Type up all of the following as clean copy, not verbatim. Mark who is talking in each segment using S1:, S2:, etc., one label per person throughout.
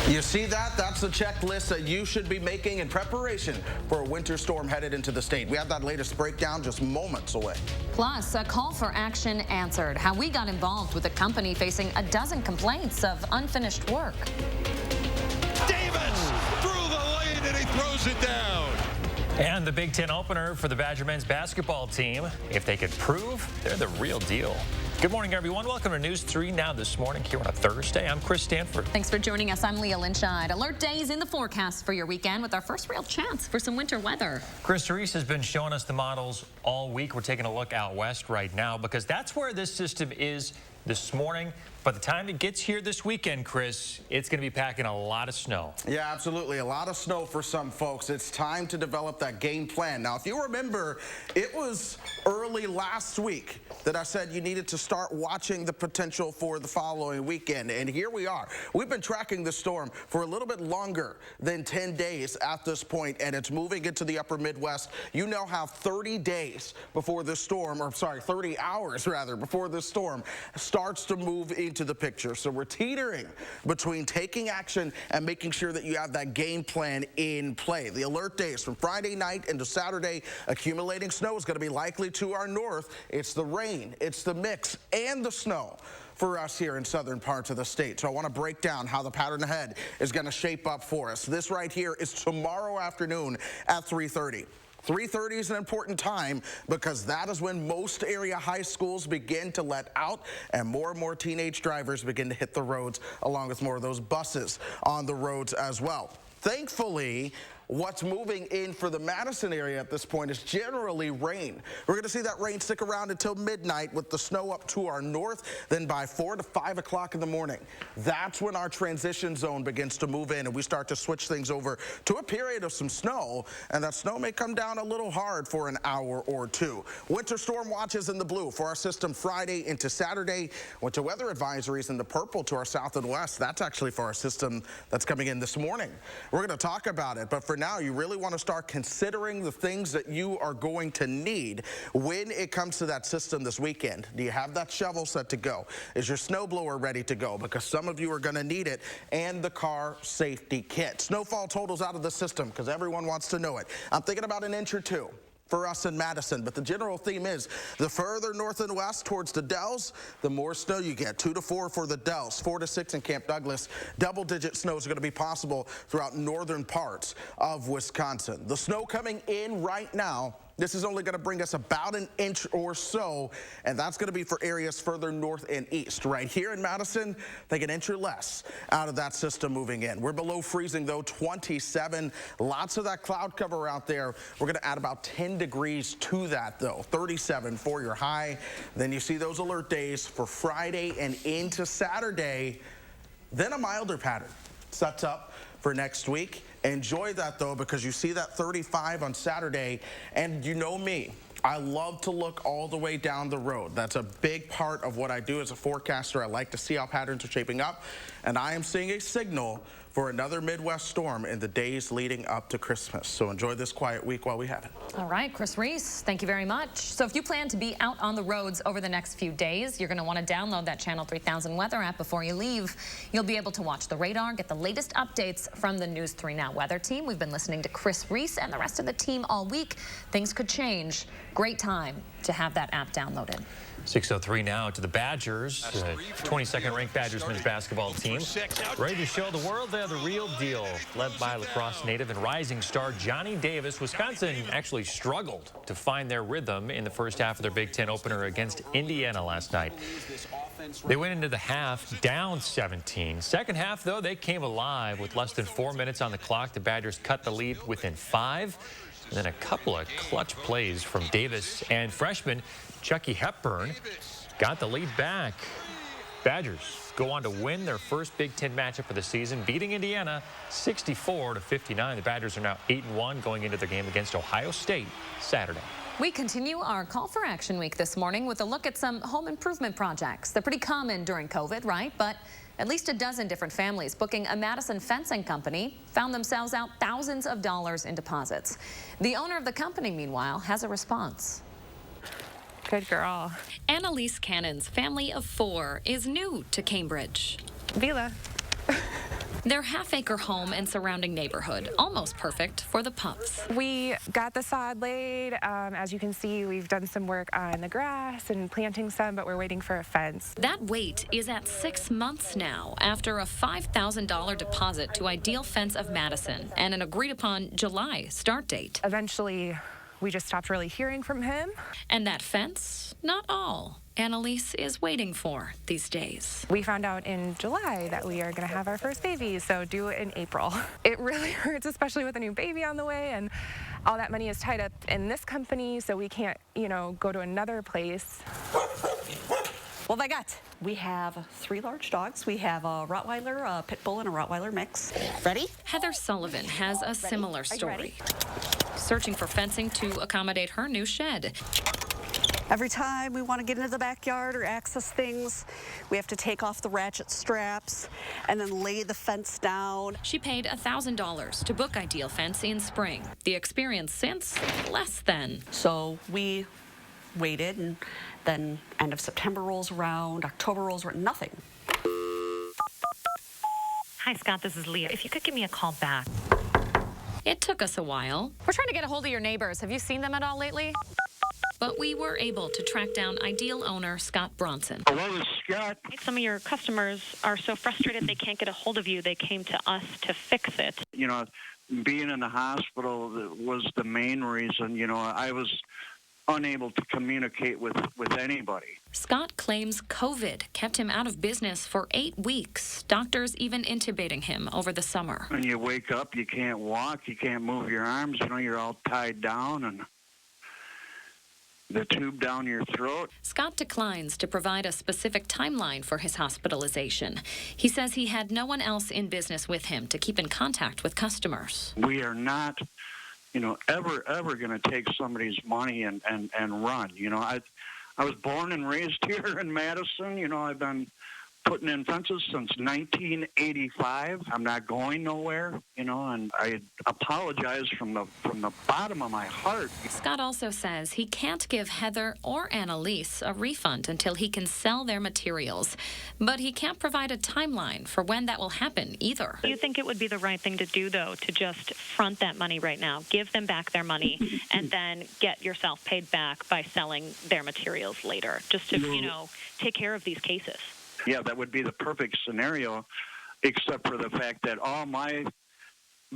S1: You see that? That's the checklist that you should be making in preparation for a winter storm headed into the state. We have that latest breakdown just moments away.
S2: Plus, a call for action answered. How we got involved with a company facing a dozen complaints of unfinished work.
S3: Davis through the lane and he throws it down.
S4: And the Big Ten opener for the Badger men's basketball team. If they could prove they're the real deal. Good morning, everyone. Welcome to News 3 Now this morning here on a Thursday. I'm Chris Stanford.
S2: Thanks for joining us. I'm Leah Linscheid. Alert days in the forecast for your weekend with our first real chance for some winter weather.
S4: Chris Reese has been showing us the models all week. We're taking a look out west right now because that's where this system is this morning. By the time it gets here this weekend, Chris, it's going to be packing a lot of snow.
S1: Yeah, absolutely. A lot of snow for some folks. It's time to develop that game plan. Now, if you remember, it was early last week that I said you needed to start watching the potential for the following weekend. And here we are. We've been tracking the storm for a little bit longer than 10 days at this point, and it's moving into the upper Midwest. You now have 30 days before the storm, or sorry, 30 hours rather, before the storm starts to move into the picture. So we're teetering between taking action and making sure that you have that game plan in play. The alert days from Friday night into Saturday, accumulating snow is going to be likely to our north. It's the rain, it's the mix, and the snow for us here in southern parts of the state. So I want to break down how the pattern ahead is going to shape up for us. This right here is tomorrow afternoon at 3:30. 3:30 is an important time because that is when most area high schools begin to let out and more teenage drivers begin to hit the roads, along with more of those buses on the roads as well. Thankfully, what's moving in for the Madison area at this point is generally rain. We're going to see that rain stick around until midnight with the snow up to our north. Then by 4 to 5 o'clock in the morning, that's when our transition zone begins to move in and we start to switch things over to a period of some snow. And that snow may come down a little hard for an hour or two. Winter storm watches in the blue for our system Friday into Saturday. Winter weather advisories in the purple to our south and west. That's actually for our system that's coming in this morning. We're going to talk about it, but for now, you really want to start considering the things that you are going to need when it comes to that system this weekend. Do you have that shovel set to go? Is your snowblower ready to go? Because some of you are going to need it, and the car safety kit. Snowfall totals out of the system because everyone wants to know it. I'm thinking about an inch or two for us in Madison, but the general theme is the further north and west towards the Dells, the more snow you get. 2 to 4 for the Dells, 4 to 6 in Camp Douglas. Double-digit snows are going to be possible throughout northern parts of Wisconsin. The snow coming in right now, this is only going to bring us about an inch or so, and that's going to be for areas further north and east. Right here in Madison, think an inch or less out of that system moving in. We're below freezing, though, 27. Lots of that cloud cover out there. We're going to add about 10 degrees to that, though. 37 for your high. Then you see those alert days for Friday and into Saturday. Then a milder pattern sets up for next week. Enjoy that, though, because you see that 35 on Saturday, and you know me. I love to look all the way down the road. That's a big part of what I do as a forecaster. I like to see how patterns are shaping up, and I am seeing a signal for another Midwest storm in the days leading up to Christmas. So enjoy this quiet week while we have it.
S2: All right, Chris Reese, thank you very much. So if you plan to be out on the roads over the next few days, you're going to want to download that Channel 3000 weather app before you leave. You'll be able to watch the radar, get the latest updates from the News 3 Now weather team. We've been listening to Chris Reese and the rest of the team all week. Things could change. Great time to have that app downloaded.
S4: 6:03 now to the Badgers, 22nd ranked Badgers men's basketball team. Ready to show the world they're the real deal. Led by lacrosse native and rising star Johnny Davis, Wisconsin actually struggled to find their rhythm in the first half of their Big Ten opener against Indiana last night. They went into the half down 17. Second half, though, they came alive with less than 4 minutes on the clock. The Badgers cut the lead within 5. And then a couple of clutch plays from Davis and freshman Chucky Hepburn got the lead back. Badgers go on to win their first Big Ten matchup of the season, beating Indiana 64-59. The Badgers are now 8-1 going into their game against Ohio State Saturday.
S2: We continue our call for action week this morning with a look at some home improvement projects. They're pretty common during COVID, right? But at least a dozen different families booking a Madison fencing company found themselves out thousands of dollars in deposits. The owner of the company, meanwhile, has a response.
S5: Good girl.
S2: Annalise Cannon's family of 4 is new to Cambridge.
S5: Vila.
S2: Their half-acre home and surrounding neighborhood, almost perfect for the pups.
S5: We got the sod laid. As you can see, we've done some work on the grass and planting some, but we're waiting for a fence.
S2: That wait is at 6 months now after a $5,000 deposit to Ideal Fence of Madison and an agreed-upon July start date.
S5: Eventually, we just stopped really hearing from him.
S2: And that fence, not all Annalise is waiting for these days.
S5: We found out in July that we are going to have our first baby, so due in April. It really hurts, especially with a new baby on the way, and all that money is tied up in this company, so we can't, go to another place.
S6: Well, we have 3 large dogs. We have a Rottweiler, a Pit Bull, and a Rottweiler mix. Ready?
S2: Heather Sullivan has a similar story. Searching for fencing to accommodate her new shed.
S6: Every time we want to get into the backyard or access things, we have to take off the ratchet straps and then lay the fence down.
S2: She paid $1,000 to book Ideal Fence in spring. The experience since, less than.
S6: So we waited, and then end of September rolls around, October rolls around, nothing.
S7: Hi, Scott, this is Leah. If you could give me a call back.
S2: It took us a while.
S8: We're trying to get a hold of your neighbors. Have you seen them at all lately?
S2: But we were able to track down Ideal owner Scott Bronson.
S9: Hello, Scott.
S7: Some of your customers are so frustrated they can't get a hold of you, they came to us to fix it.
S9: Being in the hospital was the main reason. I was unable to communicate with anybody.
S2: Scott claims COVID kept him out of business for 8 weeks. Doctors even intubating him over the summer.
S9: When you wake up, you can't walk, you can't move your arms, you're all tied down and the tube down your throat.
S2: Scott declines to provide a specific timeline for his hospitalization. He says he had no one else in business with him to keep in contact with customers.
S9: We are not, ever going to take somebody's money and run. I was born and raised here in Madison. I've been putting in fences since 1985. I'm not going nowhere, and I apologize from the bottom of my heart.
S2: Scott also says he can't give Heather or Annalise a refund until he can sell their materials, but he can't provide a timeline for when that will happen either.
S7: Do you think it would be the right thing to do, though, to just front that money right now, give them back their money, and then get yourself paid back by selling their materials later, just to, take care of these cases?
S9: Yeah, that would be the perfect scenario, except for the fact that all my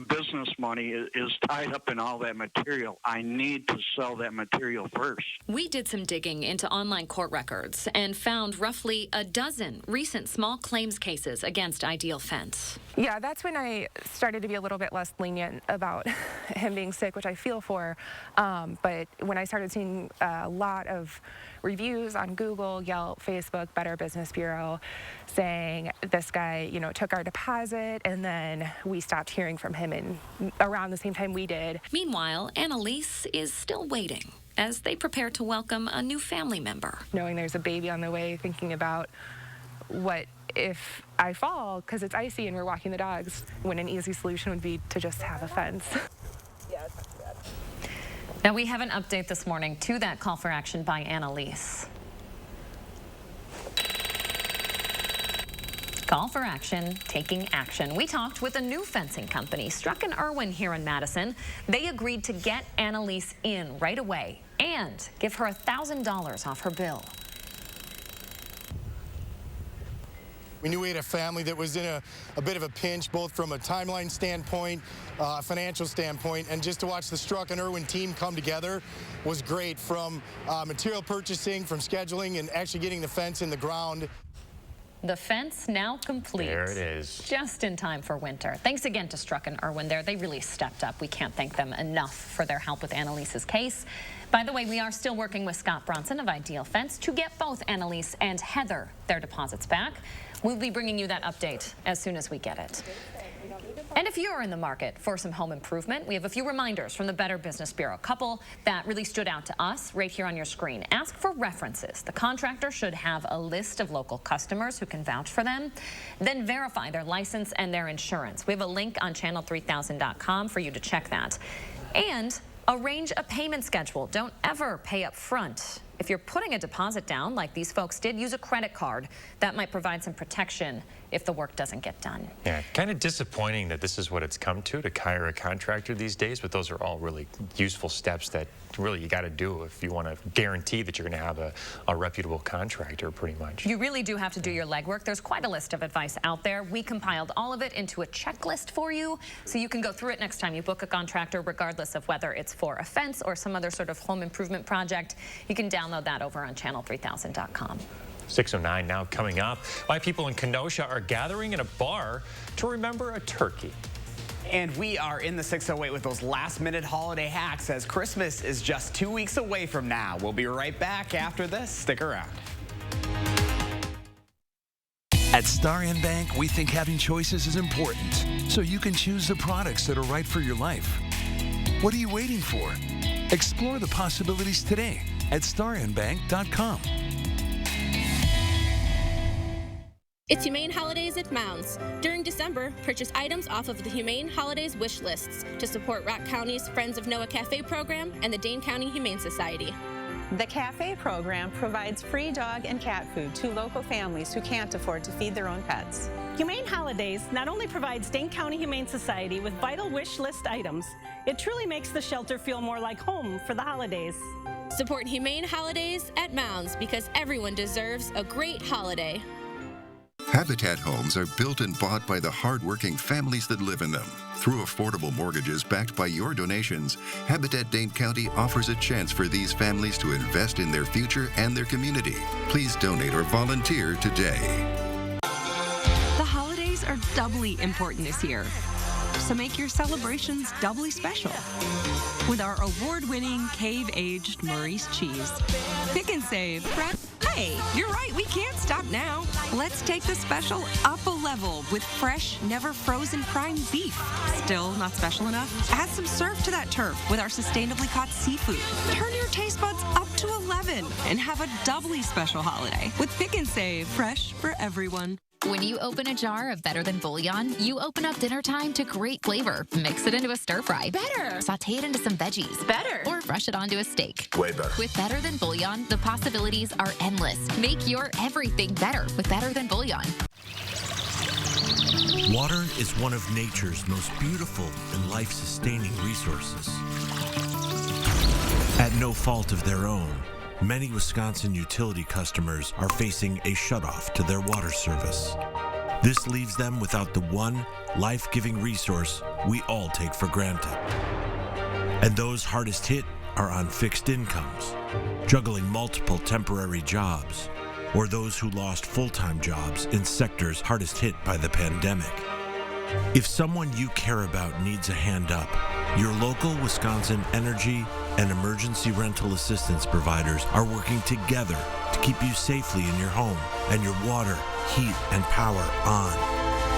S9: business money is tied up in all that material. I need to sell that material first.
S2: We did some digging into online court records and found roughly a dozen recent small claims cases against Ideal Fence.
S5: Yeah, that's when I started to be a little bit less lenient about him being sick, which I feel for. But when I started seeing a lot of reviews on Google, Yelp, Facebook, Better Business Bureau saying this guy, took our deposit, and then we stopped hearing from him around the same time we did.
S2: Meanwhile, Annalise is still waiting as they prepare to welcome a new family member.
S5: Knowing there's a baby on the way, thinking about what if I fall because it's icy and we're walking the dogs, when an easy solution would be to just have a fence.
S8: Yeah, it's not too bad. Now we have an update this morning to that call for action by Annalise. Call for action, taking action. We talked with a new fencing company, Struck & Irwin here in Madison. They agreed to get Annalise in right away and give her $1,000 off her bill.
S10: We knew we had a family that was in a bit of a pinch, both from a timeline standpoint, a financial standpoint, and just to watch the Struck & Irwin team come together was great, from material purchasing, from scheduling, and actually getting the fence in the ground.
S8: The fence now complete.
S4: There it is.
S8: Just in time for winter. Thanks again to Struck & Irwin there. They really stepped up. We can't thank them enough for their help with Annalise's case. By the way, we are still working with Scott Bronson of Ideal Fence to get both Annalise and Heather their deposits back. We'll be bringing you that update as soon as we get it. And if you're in the market for some home improvement, we have a few reminders from the Better Business Bureau. A couple that really stood out to us right here on your screen. Ask for references. The contractor should have a list of local customers who can vouch for them. Then verify their license and their insurance. We have a link on channel3000.com for you to check that. And arrange a payment schedule. Don't ever pay up front
S2: if you're putting a deposit down like these folks did, use a credit card. That might provide some protection if the work doesn't get done.
S4: Yeah, kind of disappointing that this is what it's come to hire a contractor these days, but those are all really useful steps that really you got to do if you want to guarantee that you're going to have a reputable contractor, pretty much.
S2: You really do have to do your legwork. There's quite a list of advice out there. We compiled all of it into a checklist for you, so you can go through it next time you book a contractor, regardless of whether it's for a fence or some other sort of home improvement project. You can download that over on channel3000.com.
S4: 6:09 now coming up. Why people in Kenosha are gathering in a bar to remember a turkey.
S11: And we are in the 608 with those last-minute holiday hacks as Christmas is just 2 weeks away from now. We'll be right back after this. Stick around.
S12: At Star N Bank, we think having choices is important, so you can choose the products that are right for your life. What are you waiting for? Explore the possibilities today at starnbank.com.
S13: It's Humane Holidays at Mounds. During December, purchase items off of the Humane Holidays wish lists to support Rock County's Friends of Noah Cafe program and the Dane County Humane Society.
S14: The cafe program provides free dog and cat food to local families who can't afford to feed their own pets.
S15: Humane Holidays not only provides Dane County Humane Society with vital wish list items, it truly makes the shelter feel more like home for the holidays.
S13: Support Humane Holidays at Mounds because everyone deserves a great holiday.
S16: Habitat homes are built and bought by the hard-working families that live in them. Through affordable mortgages backed by your donations, Habitat Dane County offers a chance for these families to invest in their future and their community. Please donate or volunteer today.
S17: The holidays are doubly important this year, so make your celebrations doubly special with our award-winning cave-aged Maurice cheese. Pick and save. Hey, you're right, we can't stop now. Let's take the special up a level with fresh, never frozen prime beef. Still not special enough? Add some surf to that turf with our sustainably caught seafood. Turn your taste buds up to 11 and have a doubly special holiday with Pick and Save. Fresh for everyone.
S18: When you open a jar of Better Than Bouillon, you open up dinner time to great flavor. Mix it into a stir fry. Better. Saute it into some veggies. Better. Or brush it onto a steak.
S16: Way better.
S18: With Better Than Bouillon, the possibilities are endless. Make your everything better with Better Than Bouillon.
S19: Water is one of nature's most beautiful and life-sustaining resources. At no fault of their own, many Wisconsin utility customers are facing a shutoff to their water service. This leaves them without the one life-giving resource we all take for granted. And those hardest hit are on fixed incomes, juggling multiple temporary jobs, or those who lost full-time jobs in sectors hardest hit by the pandemic. If someone you care about needs a hand up, your local Wisconsin energy and emergency rental assistance providers are working together to keep you safely in your home and your water, heat, and power on.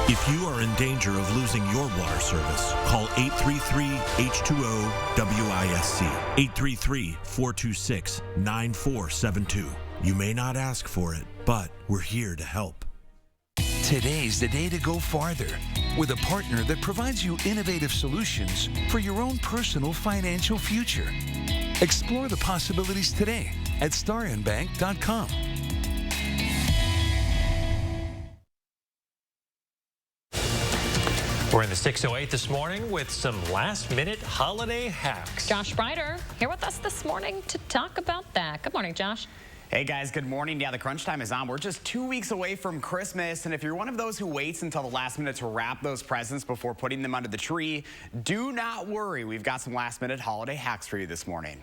S19: If you are in danger of losing your water service, call 833-H2O-WISC, 833-426-9472. You may not ask for it, but we're here to help.
S12: Today's the day to go farther with a partner that provides you innovative solutions for your own personal financial future. Explore the possibilities today at starnbank.com.
S4: We're in the 608 this morning with some last-minute holiday hacks.
S2: Josh Breider here with us this morning to talk about that. Good morning, Josh.
S11: Hey guys, good morning. Yeah, the crunch time is on. We're just 2 weeks away from Christmas, and if you're one of those who waits until the last minute to wrap those presents before putting them under the tree, do not worry. We've got some last-minute holiday hacks for you this morning.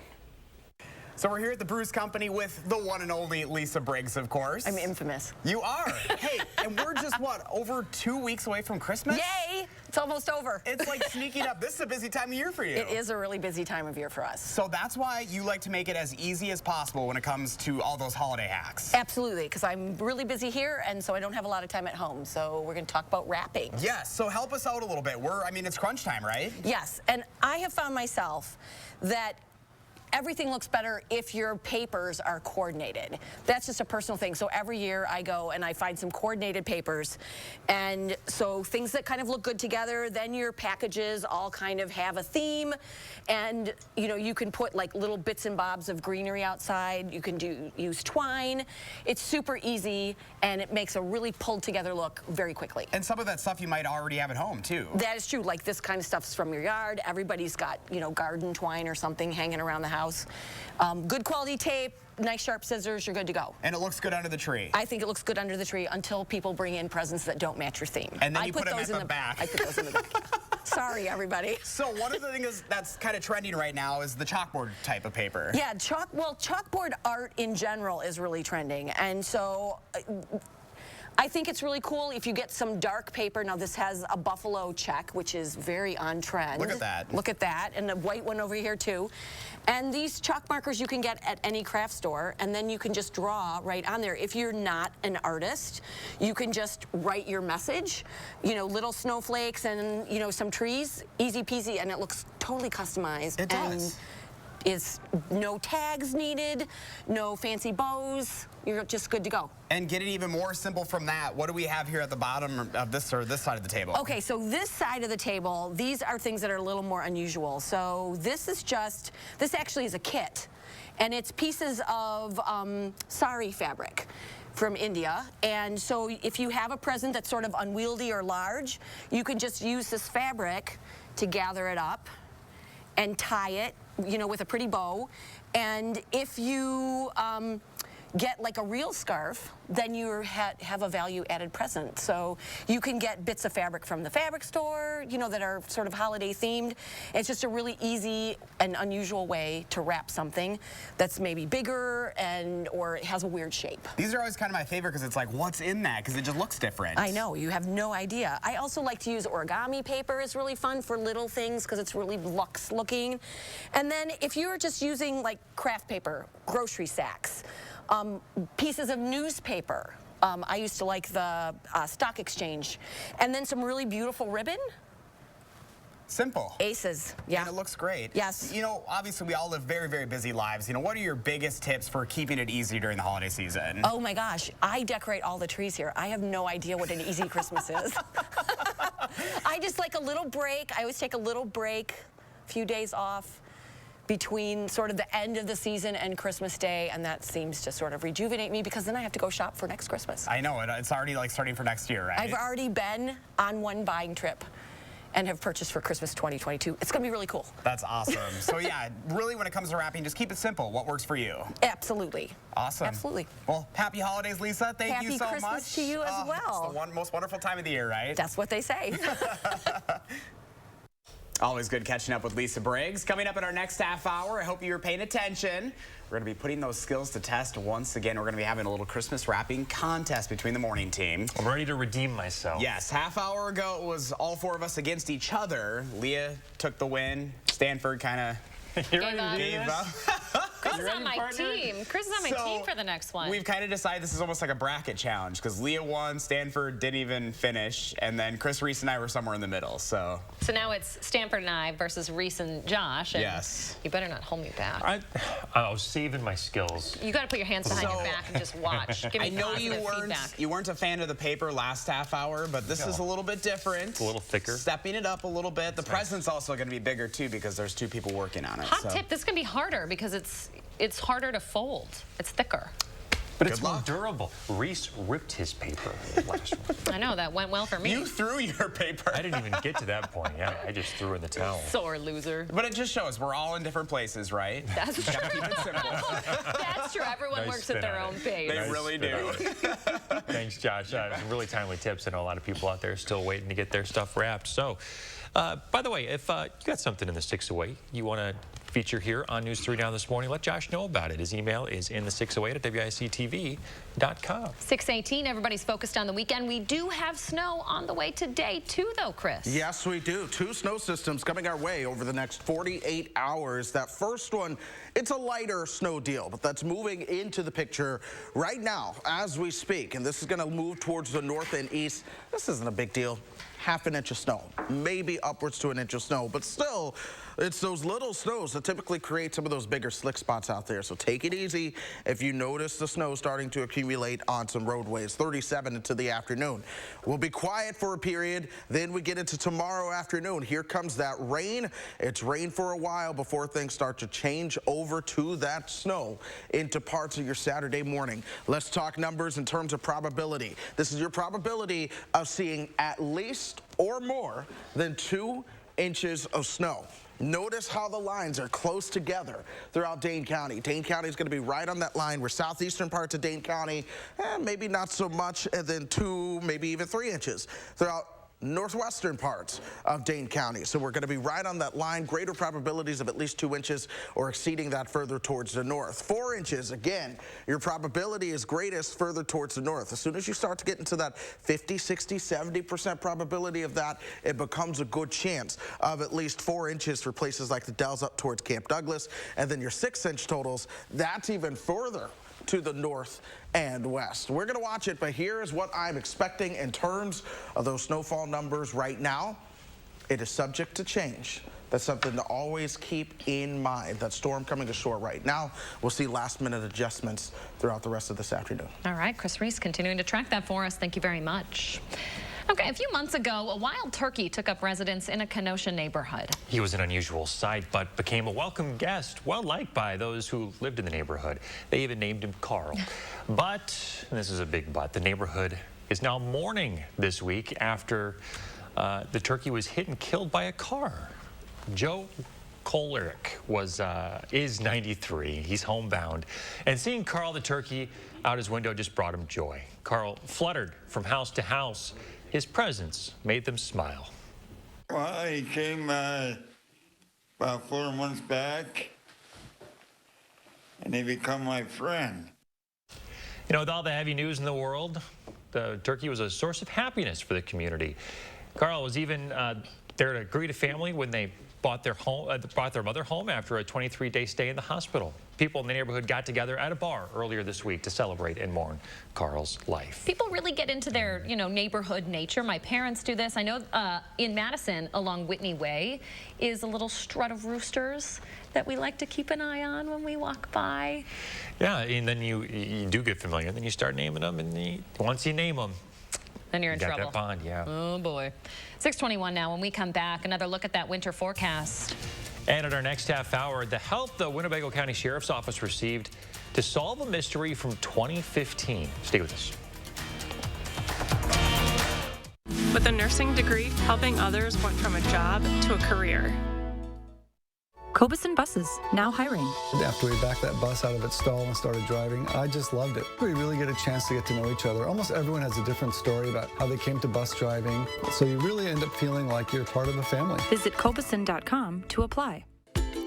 S11: So we're here at the Bruce Company with the one and only Lisa Briggs, of course.
S20: I'm infamous.
S11: You are. Hey, and we're just, what, over 2 weeks away from Christmas?
S20: Yay! It's almost over.
S11: It's like sneaking up. This is a busy time of year for you.
S20: It is a really busy time of year for us.
S11: So that's why you like to make it as easy as possible when it comes to all those holiday hacks.
S20: Absolutely, because I'm really busy here, and so I don't have a lot of time at home. So we're going to talk about wrapping.
S11: Yes, so help us out a little bit. I mean, it's crunch time, right?
S20: Yes, and I have found myself that everything looks better if your papers are coordinated. That's just a personal thing. So every year I go and I find some coordinated papers. And so things that kind of look good together, then your packages all kind of have a theme. And, you know, you can put like little bits and bobs of greenery outside. You can use twine. It's super easy, and it makes a really pulled together look very quickly.
S11: And some of that stuff you might already have at home, too.
S20: That is true. Like this kind of stuff's from your yard. Everybody's got, you know, garden twine or something hanging around the house. Good quality tape, nice sharp scissors, you're good to go.
S11: And it looks good under the tree.
S20: I think it looks good under the tree until people bring in presents that don't match your theme.
S11: And then you put them at the back.
S20: I put those in the back. Sorry, everybody.
S11: So one of the things that's kind of trending right now is the chalkboard type of paper.
S20: Yeah, chalkboard art in general is really trending. And so I think it's really cool if you get some dark paper. Now this has a buffalo check, which is very on trend.
S11: Look at that.
S20: Look at that, and a white one over here too. And these chalk markers you can get at any craft store, and then you can just draw right on there. If you're not an artist, you can just write your message, you know, little snowflakes and, you know, some trees, easy peasy, and it looks totally customized.
S11: It does.
S20: It's no tags needed, no fancy bows. You're just good to go.
S11: And get it even more simple from that, what do we have here at the bottom of this or this side of the table?
S20: Okay, so this side of the table, these are things that are a little more unusual. So this actually is a kit, and it's pieces of sari fabric from India. And so if you have a present that's sort of unwieldy or large, you can just use this fabric to gather it up and tie it, you know, with a pretty bow. And if you get like a real scarf, then you have a value-added present. So you can get bits of fabric from the fabric store, you know, that are sort of holiday themed. It's just a really easy and unusual way to wrap something that's maybe bigger or it has a weird shape.
S11: These are always kind of my favorite because it's like, what's in that? Because it just looks different.
S20: I know, you have no idea. I also like to use origami paper. It's really fun for little things because it's really luxe looking. And then if you're just using like craft paper, grocery sacks, pieces of newspaper. I used to like the stock exchange. And then some really beautiful ribbon.
S11: Simple.
S20: Aces, yeah.
S11: And it looks great.
S20: Yes.
S11: You know, obviously we all live very, very busy lives. You know, what are your biggest tips for keeping it easy during the holiday season?
S20: Oh my gosh, I decorate all the trees here. I have no idea what an easy Christmas is. I just like a little break. I always take a little break, a few days off between sort of the end of the season and Christmas Day, and that seems to sort of rejuvenate me because then I have to go shop for next Christmas.
S11: I know, it's already like starting for next year, right?
S20: I've already been on one buying trip and have purchased for Christmas 2022. It's gonna be really cool.
S11: That's awesome. So yeah, really when it comes to wrapping, just keep it simple. What works for you?
S20: Absolutely.
S11: Awesome.
S20: Absolutely.
S11: Well, happy holidays, Lisa. Thank you so much.
S20: Happy Christmas to you as well.
S11: It's the most wonderful time of the year, right?
S20: That's what they say.
S11: Always good catching up with Lisa Briggs. Coming up in our next half hour, I hope you were paying attention. We're going to be putting those skills to test once again. We're going to be having a little Christmas wrapping contest between the morning team.
S4: I'm ready to redeem myself.
S11: Yes, half hour ago it was all four of us against each other. Leah took the win. Stanford kind of gave up.
S2: Chris is on my team. Chris is on my team for the next one.
S11: We've kind of decided this is almost like a bracket challenge because Leah won, Stanford didn't even finish, and then Chris, Reese, and I were somewhere in the middle. So
S2: now it's Stanford and I versus Reese and Josh. And
S11: yes.
S2: You better not hold me back.
S4: I was saving my skills.
S2: You got to put your hands behind your back and just watch. Give me
S11: I know
S2: feedback.
S11: you weren't a fan of the paper last half hour, but this is a little bit different.
S4: It's a little thicker.
S11: Stepping it up a little bit. The present's also going to be bigger too because there's two people working on it.
S2: Hot tip, this is going to be harder because it's harder to fold. It's thicker.
S4: But it's more durable. Reese ripped his paper last one.
S2: I know, that went well for me.
S11: You threw your paper.
S4: I didn't even get to that point. Yeah, I just threw in the towel.
S2: Sore loser.
S11: But it just shows we're all in different places, right?
S2: That's true.
S11: Gotta keep it simple.
S2: That's true. Everyone works at their own pace.
S11: They really do.
S4: Thanks, Josh. Some really timely tips. I know a lot of people out there are still waiting to get their stuff wrapped. So, by the way, if you got something in the 608 you want to feature here on News 3 Now this morning, let Josh know about it. His email is in the 608 at WISC-TV.com.
S2: 6:18, everybody's focused on the weekend. We do have snow on the way today, too, though, Chris.
S1: Yes, we do. 2 snow systems coming our way over the next 48 hours. That first one, it's a lighter snow deal, but that's moving into the picture right now as we speak. And this is going to move towards the north and east. This isn't a big deal. half an inch of snow, maybe upwards to an inch of snow, but still, it's those little snows that typically create some of those bigger slick spots out there. So take it easy if you notice the snow starting to accumulate on some roadways. 37 into the afternoon. We'll be quiet for a period, then we get into tomorrow afternoon. Here comes that rain. It's rain for a while before things start to change over to that snow into parts of your Saturday morning. Let's talk numbers in terms of probability. This is your probability of seeing at least or more than 2 inches of snow. Notice how the lines are close together throughout Dane County. Dane County is going to be right on that line where southeastern parts of Dane County, maybe not so much, and then 2, maybe even 3 inches throughout northwestern parts of Dane County. So we're going to be right on that line. Greater probabilities of at least 2 inches or exceeding that further towards the north. 4 inches, again, your probability is greatest further towards the north. As soon as you start to get into that 50, 60, 70% probability of that, it becomes a good chance of at least 4 inches for places like the Dells up towards Camp Douglas. And then your 6-inch totals, that's even further to the north and west. We're going to watch it, but here is what I'm expecting in terms of those snowfall numbers right now. It is subject to change. That's something to always keep in mind. That storm coming to shore right now. We'll see last-minute adjustments throughout the rest of this afternoon.
S2: All right, Chris Reese continuing to track that for us. Thank you very much. Okay, a few months ago, a wild turkey took up residence in a Kenosha neighborhood.
S4: He was an unusual sight, but became a welcome guest, well-liked by those who lived in the neighborhood. They even named him Carl. But, and this is a big but, the neighborhood is now mourning this week after the turkey was hit and killed by a car. Joe Kolerick is 93. He's homebound. And seeing Carl the turkey out his window just brought him joy. Carl fluttered from house to house. His presence made them smile.
S21: Well, he came about 4 months back, and he became my friend.
S4: You know, with all the heavy news in the world, the turkey was a source of happiness for the community. Carl was even there to greet a family when they brought their mother home after a 23-day stay in the hospital. People in the neighborhood got together at a bar earlier this week to celebrate and mourn Carl's life.
S2: People really get into their, neighborhood nature. My parents do this. I know in Madison, along Whitney Way, is a little strut of roosters that we like to keep an eye on when we walk by.
S4: Yeah, and then you do get familiar, and then you start naming them, and once you name them,
S2: then you're in trouble.
S4: That bond, yeah.
S2: Oh, boy. 6:21 now. When we come back, another look at that winter forecast.
S4: And at our next half hour, the help the Winnebago County Sheriff's Office received to solve a mystery from 2015. Stay with us.
S5: With a nursing degree, helping others went from a job to a career.
S22: KOBUSSEN buses, now hiring.
S23: After we backed that bus out of its stall and started driving, I just loved it. We really get a chance to get to know each other. Almost everyone has a different story about how they came to bus driving. So you really end up feeling like you're part of a family.
S22: Visit KOBUSSEN.com to apply.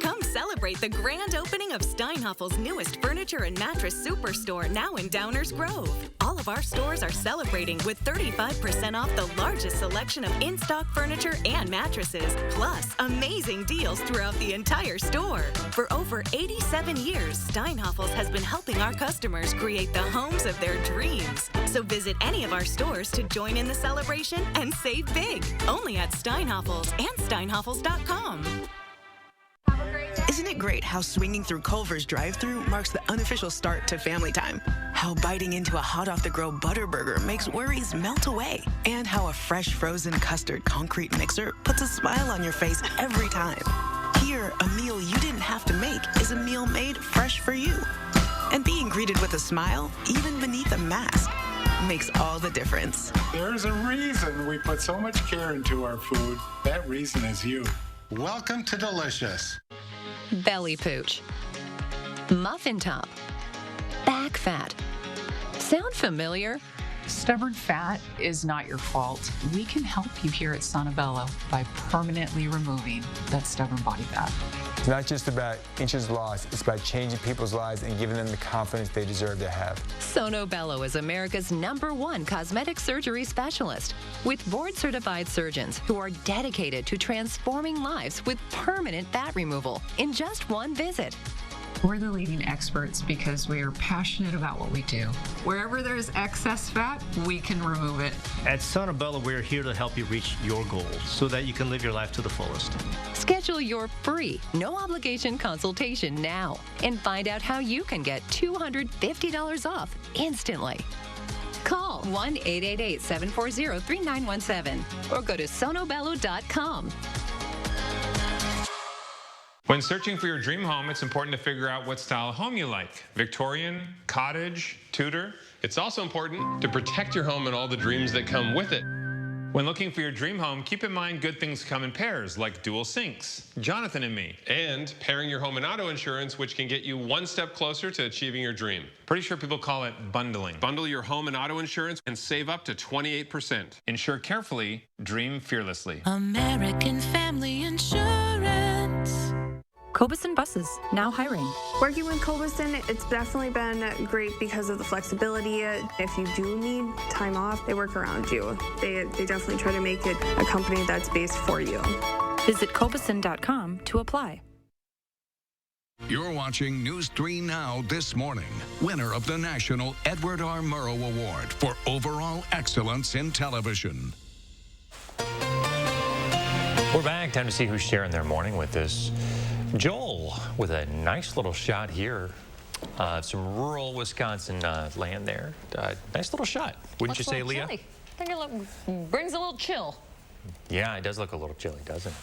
S24: Come celebrate the grand opening of Steinhaffel's newest furniture and mattress superstore now in Downers Grove. All of our stores are celebrating with 35% off the largest selection of in-stock furniture and mattresses, plus amazing deals throughout the entire store. For over 87 years, Steinhaffel's has been helping our customers create the homes of their dreams. So visit any of our stores to join in the celebration and save big. Only at Steinhaffel's and Steinhaffels.com.
S25: Isn't it great how swinging through Culver's drive-thru marks the unofficial start to family time? How biting into a hot-off-the-grill Butterburger makes worries melt away? And how a fresh frozen custard concrete mixer puts a smile on your face every time? Here, a meal you didn't have to make is a meal made fresh for you. And being greeted with a smile, even beneath a mask, makes all the difference.
S26: There's a reason we put so much care into our food. That reason is you. Welcome to Delicious.
S17: Belly pooch. Muffin top. Back fat. Sound familiar?
S27: Stubborn fat is not your fault. We can help you here at Sonobello by permanently removing that stubborn body fat.
S28: It's not just about inches lost, it's about changing people's lives and giving them the confidence they deserve to have.
S17: Sonobello is America's #1 cosmetic surgery specialist with board-certified surgeons who are dedicated to transforming lives with permanent fat removal in just one visit.
S27: We're the leading experts because we are passionate about what we do. Wherever there's excess fat, we can remove it.
S3: At Santabella, we're here to help you reach your goals so that you can live your life to the fullest.
S6: Schedule your free, no-obligation consultation now and find out how you can get $250 off instantly. Call 1-888-740-3917 or go to sonobello.com.
S7: When searching for your dream home, it's important to figure out what style of home you like. Victorian, cottage, Tudor. It's also important to protect your home and all the dreams that come with it. When looking for your dream home, keep in mind good things come in pairs, like dual sinks, Jonathan and me.
S8: And pairing your home and auto insurance, which can get you one step closer to achieving your dream.
S7: Pretty sure people call it bundling.
S8: Bundle your home and auto insurance and save up to 28%.
S7: Insure carefully, dream fearlessly.
S22: American Family Insurance. KOBUSSEN Buses, now hiring.
S9: Working with KOBUSSEN, it's definitely been great because of the flexibility. If you do need time off, they work around you. They definitely try to make it a company that's based for you.
S22: Visit KOBUSSEN.com to apply.
S10: You're watching News 3 Now this morning. Winner of the National Edward R. Murrow Award for Overall Excellence in Television.
S4: We're back. Time to see who's sharing their morning with us. Joel with a nice little shot here. Some rural Wisconsin land there. Nice little shot, wouldn't you say, Leah?
S2: Chilly. I think it brings a little chill.
S4: Yeah, it does look a little chilly, doesn't it?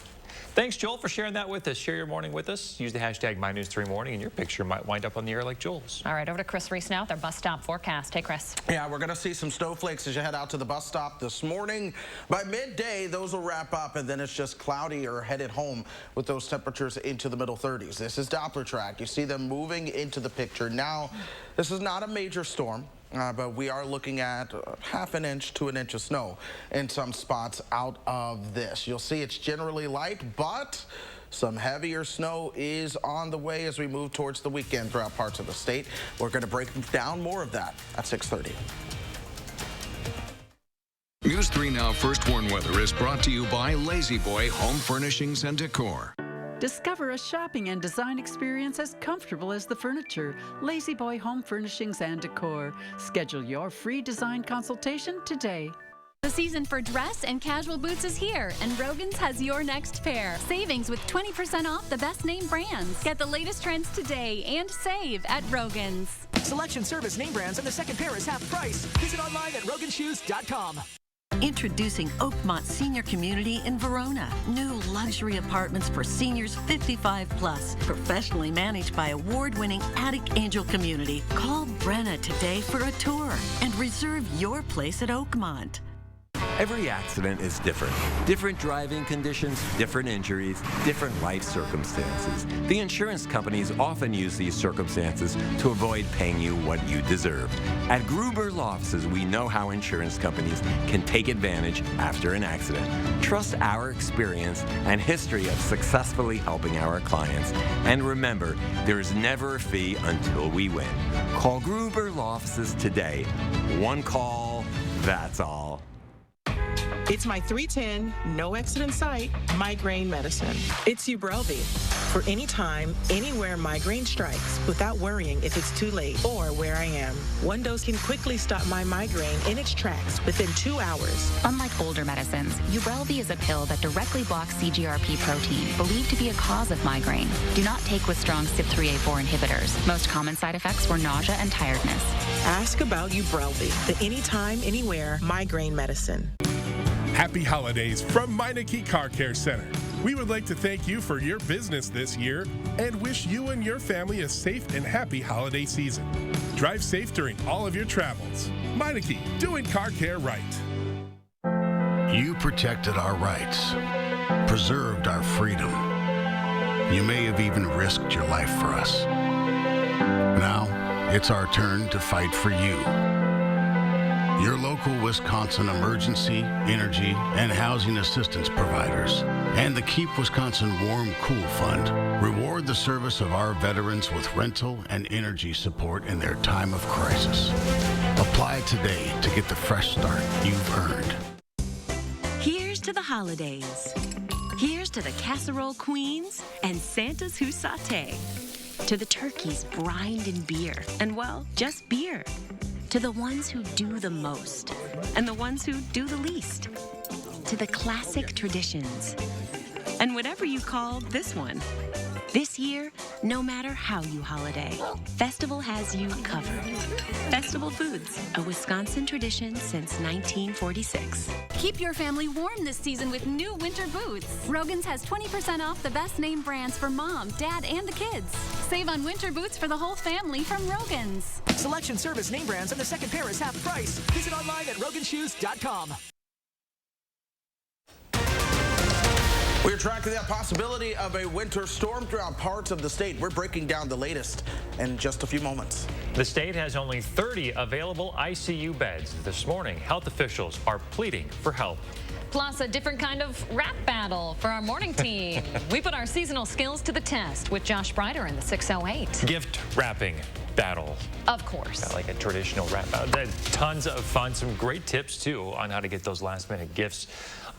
S4: Thanks, Joel, for sharing that with us. Share your morning with us. Use the hashtag MyNews3Morning, and your picture might wind up on the air like Joel's.
S2: All right, over to Chris Reese now with our bus stop forecast. Hey, Chris.
S1: Yeah, we're going to see some snowflakes as you head out to the bus stop this morning. By midday, those will wrap up, and then it's just cloudy or headed home with those temperatures into the middle 30s. This is Doppler track. You see them moving into the picture. Now, this is not a major storm. But we are looking at half an inch to an inch of snow in some spots out of this. You'll see it's generally light, but some heavier snow is on the way as we move towards the weekend throughout parts of the state. We're going to break down more of that at 6:30.
S10: News 3 Now First Warn Weather is brought to you by Lazy Boy Home Furnishings and Decor.
S14: Discover a shopping and design experience as comfortable as the furniture. Lazy Boy Home Furnishings and Decor. Schedule your free design consultation today.
S15: The season for dress and casual boots is here, and Rogan's has your next pair. Savings with 20% off the best name brands. Get the latest trends today and save at Rogan's.
S29: Selection, service, name brands, and the second pair is half price. Visit online at roganshoes.com.
S30: Introducing Oakmont Senior Community in Verona. New luxury apartments for seniors 55 plus. Professionally managed by award-winning Attic Angel Community. Call Brenna today for a tour and reserve your place at Oakmont.
S31: Every accident is different. Different driving conditions, different injuries, different life circumstances. The insurance companies often use these circumstances to avoid paying you what you deserve. At Gruber Law Offices, we know how insurance companies can take advantage after an accident. Trust our experience and history of successfully helping our clients. And remember, there is never a fee until we win. Call Gruber Law Offices today. One call, that's all.
S32: It's my 310, no accident site, migraine medicine. It's Ubrelvy. For any time, anywhere migraine strikes without worrying if it's too late or where I am. One dose can quickly stop my migraine in its tracks within 2 hours.
S18: Unlike older medicines, Ubrelvy is a pill that directly blocks CGRP protein, believed to be a cause of migraine. Do not take with strong CYP3A4 inhibitors. Most common side effects were nausea and tiredness.
S32: Ask about Ubrelvy, the anytime, anywhere migraine medicine.
S33: Happy holidays from Meineke Car Care Center. We would like to thank you for your business this year and wish you and your family a safe and happy holiday season. Drive safe during all of your travels. Meineke, doing car care right.
S34: You protected our rights, preserved our freedom. You may have even risked your life for us. Now, it's our turn to fight for you. Your local Wisconsin emergency, energy, and housing assistance providers, and the Keep Wisconsin Warm Cool Fund reward the service of our veterans with rental and energy support in their time of crisis. Apply today to get the fresh start you've earned.
S17: Here's to the holidays. Here's to the casserole queens and Santas who saute.
S5: to the turkeys brined in beer, and well, just beer, to the ones who do the most, and the ones who do the least, to the classic traditions, and whatever you call this one. This year, no matter how you holiday, Festival has you covered. Festival Foods, a Wisconsin tradition since 1946.
S15: Keep your family warm this season with new winter boots. Rogan's has 20% off the best name brands for mom, dad, and the kids. Save on winter boots for the whole family from Rogan's.
S29: Selection, service, name brands, and the second pair is half price. Visit online at roganshoes.com.
S1: We're tracking that possibility of a winter storm throughout parts of the state. We're breaking down the latest in just a few moments.
S4: The state has only 30 available ICU beds. This morning, health officials are pleading for help.
S2: Plus, a different kind of rap battle for our morning team. We put our seasonal skills to the test with Josh Breider in the 608.
S4: Gift wrapping battle.
S2: Of course.
S4: Not like a traditional wrap battle. Tons of fun. Some great tips, too, on how to get those last-minute gifts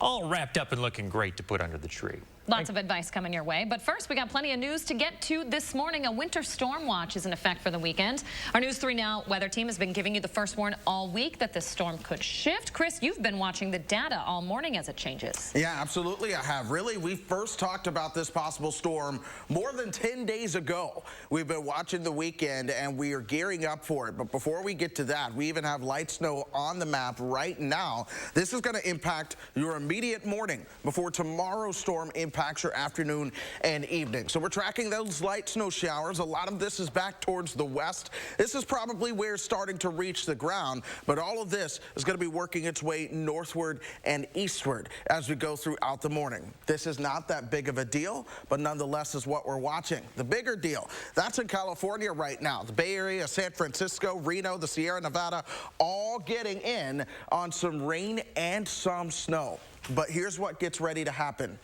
S4: all wrapped up and looking great to put under the tree.
S2: Lots of advice coming your way. But first, we got plenty of news to get to this morning. A winter storm watch is in effect for the weekend. Our News 3 Now weather team has been giving you the first warn all week that this storm could shift. Chris, you've been watching the data all morning as it changes.
S1: Yeah, absolutely, I have. Really, we first talked about this possible storm more than 10 days ago. We've been watching the weekend, and we are gearing up for it. But before we get to that, we even have light snow on the map right now. This is going to impact your immediate morning before tomorrow's storm impacts your afternoon and evening. So we're tracking those light snow showers. A lot of this is back towards the west. This is probably where it's starting to reach the ground, but all of this is going to be working its way northward and eastward as we go throughout the morning. This is not that big of a deal, but nonetheless is what we're watching. The bigger deal, that's in California right now. The Bay Area, San Francisco, Reno, the Sierra Nevada, all getting in on some rain and some snow. But here's what gets ready to happen.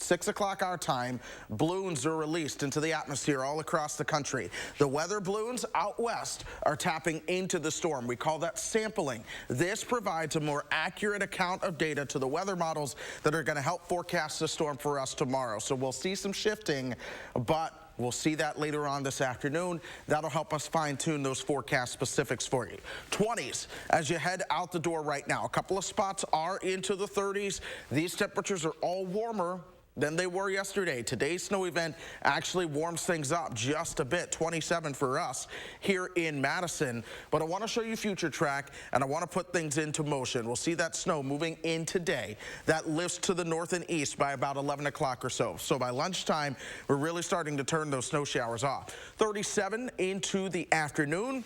S1: 6 o'clock our time, balloons are released into the atmosphere all across the country. The weather balloons out west are tapping into the storm. We call that sampling. This provides a more accurate account of data to the weather models that are going to help forecast the storm for us tomorrow. So we'll see some shifting, but we'll see that later on this afternoon. That'll help us fine-tune those forecast specifics for you. 20s as you head out the door right now. A couple of spots are into the 30s. These temperatures are all warmer than they were yesterday. Today's snow event actually warms things up just a bit. 27 for us here in Madison. But I want to show you future track, and I want to put things into motion. We'll see that snow moving in today. That lifts to the north and east by about 11 o'clock or so. So by lunchtime, we're really starting to turn those snow showers off. 37 into the afternoon.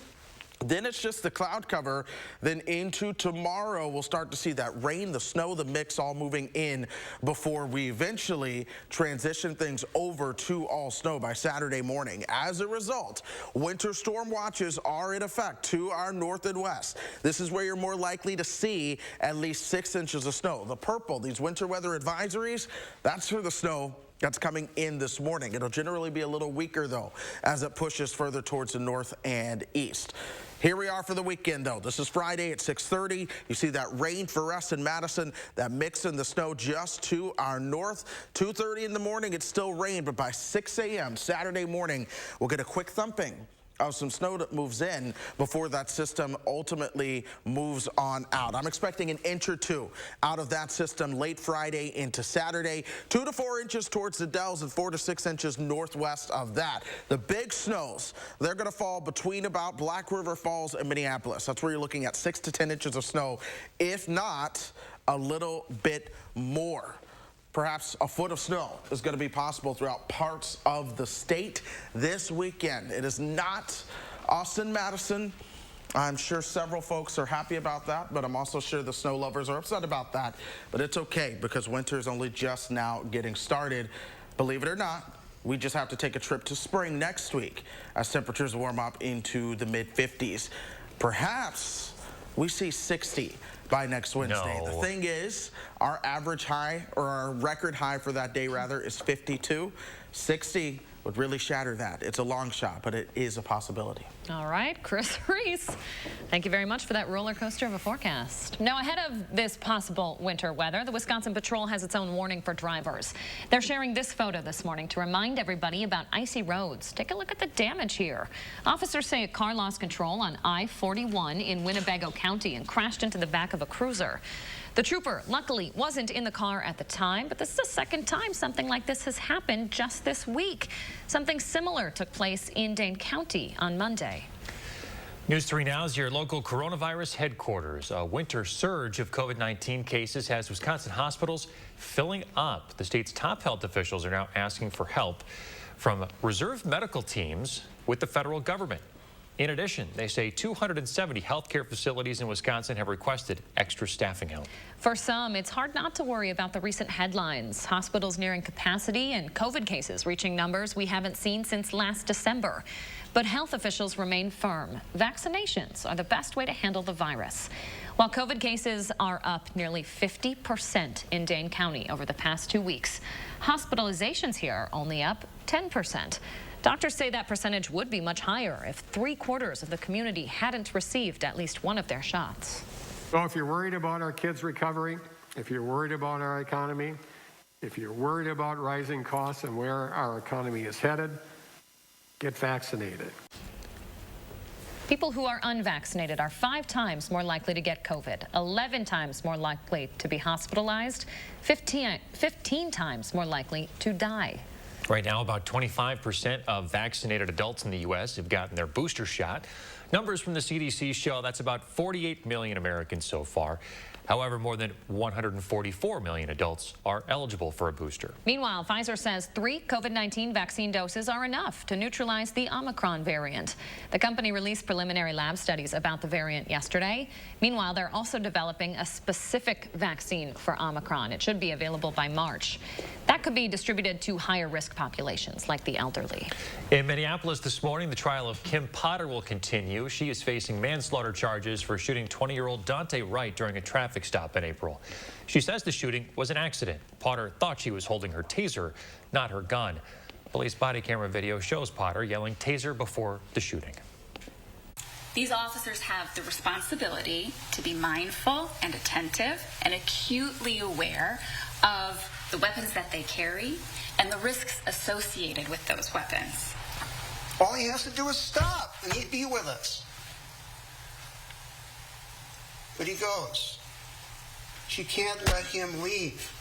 S1: Then it's just the cloud cover. Then into tomorrow, we'll start to see that rain, the snow, the mix all moving in before we eventually transition things over to all snow by Saturday morning. As a result, winter storm watches are in effect to our north and west. This is where you're more likely to see at least 6 inches of snow. The purple, these winter weather advisories, that's for the snow that's coming in this morning. It'll generally be a little weaker, though, as it pushes further towards the north and east. Here we are for the weekend, though. This is Friday at 6:30. You see that rain for us in Madison, that mix in the snow just to our north. 2:30 in the morning, it's still rain, but by 6 a.m. Saturday morning, we'll get a quick thumping of some snow that moves in before that system ultimately moves on out. I'm expecting an inch or two out of that system late Friday into Saturday. 2 to 4 inches towards the Dells and 4 to 6 inches northwest of that. The big snows, they're going to fall between about Black River Falls and Minneapolis. That's where you're looking at 6 to 10 inches of snow, if not a little bit more. Perhaps a foot of snow is going to be possible throughout parts of the state this weekend. It is not Austin, Madison. I'm sure several folks are happy about that, but I'm also sure the snow lovers are upset about that. But it's okay because winter is only just now getting started. Believe it or not, we just have to take a trip to spring next week as temperatures warm up into the mid-50s. Perhaps we see 60 by next Wednesday.
S4: No.
S1: The thing is, our average high, or our record high for that day rather, is 52. 60 would really shatter that. It's a long shot, but it is a possibility.
S2: All right, Chris Reese, thank you very much for that roller coaster of a forecast. Now, ahead of this possible winter weather, the Wisconsin Patrol has its own warning for drivers. They're sharing this photo this morning to remind everybody about icy roads. Take a look at the damage here. Officers say a car lost control on I-41 in Winnebago County and crashed into the back of a cruiser. The trooper, luckily, wasn't in the car at the time, but this is the second time something like this has happened just this week. Something similar took place in Dane County on Monday.
S4: News 3 Now is your local coronavirus headquarters. A winter surge of COVID-19 cases has Wisconsin hospitals filling up. The state's top health officials are now asking for help from reserve medical teams with the federal government. In addition, they say 270 healthcare facilities in Wisconsin have requested extra staffing help.
S2: For some, it's hard not to worry about the recent headlines. Hospitals nearing capacity and COVID cases reaching numbers we haven't seen since last December. But health officials remain firm. Vaccinations are the best way to handle the virus. While COVID cases are up nearly 50% in Dane County over the past 2 weeks, hospitalizations here are only up 10%. Doctors say that percentage would be much higher if 3/4 of the community hadn't received at least one of their shots.
S3: So if you're worried about our kids' recovery, if you're worried about our economy, if you're worried about rising costs and where our economy is headed, get vaccinated.
S2: People who are unvaccinated are 5 times more likely to get COVID, 11 times more likely to be hospitalized, 15 times more likely to die.
S4: Right now, about 25% of vaccinated adults in the U.S. have gotten their booster shot. Numbers from the CDC show that's about 48 million Americans so far. However, more than 144 million adults are eligible for a booster.
S2: Meanwhile, Pfizer says 3 COVID-19 vaccine doses are enough to neutralize the Omicron variant. The company released preliminary lab studies about the variant yesterday. Meanwhile, they're also developing a specific vaccine for Omicron. It should be available by March. That could be distributed to higher risk populations like the elderly.
S4: In Minneapolis this morning, the trial of Kim Potter will continue. She is facing manslaughter charges for shooting 20-year-old Dante Wright during a traffic stop in April. She says the shooting was an accident. Potter thought she was holding her taser, not her gun. Police body camera video shows Potter yelling taser before the shooting.
S11: These officers have the responsibility to be mindful and attentive and acutely aware of the weapons that they carry and the risks associated with those weapons.
S12: All he has to do is stop and he'd be with us. But he goes. She can't let him leave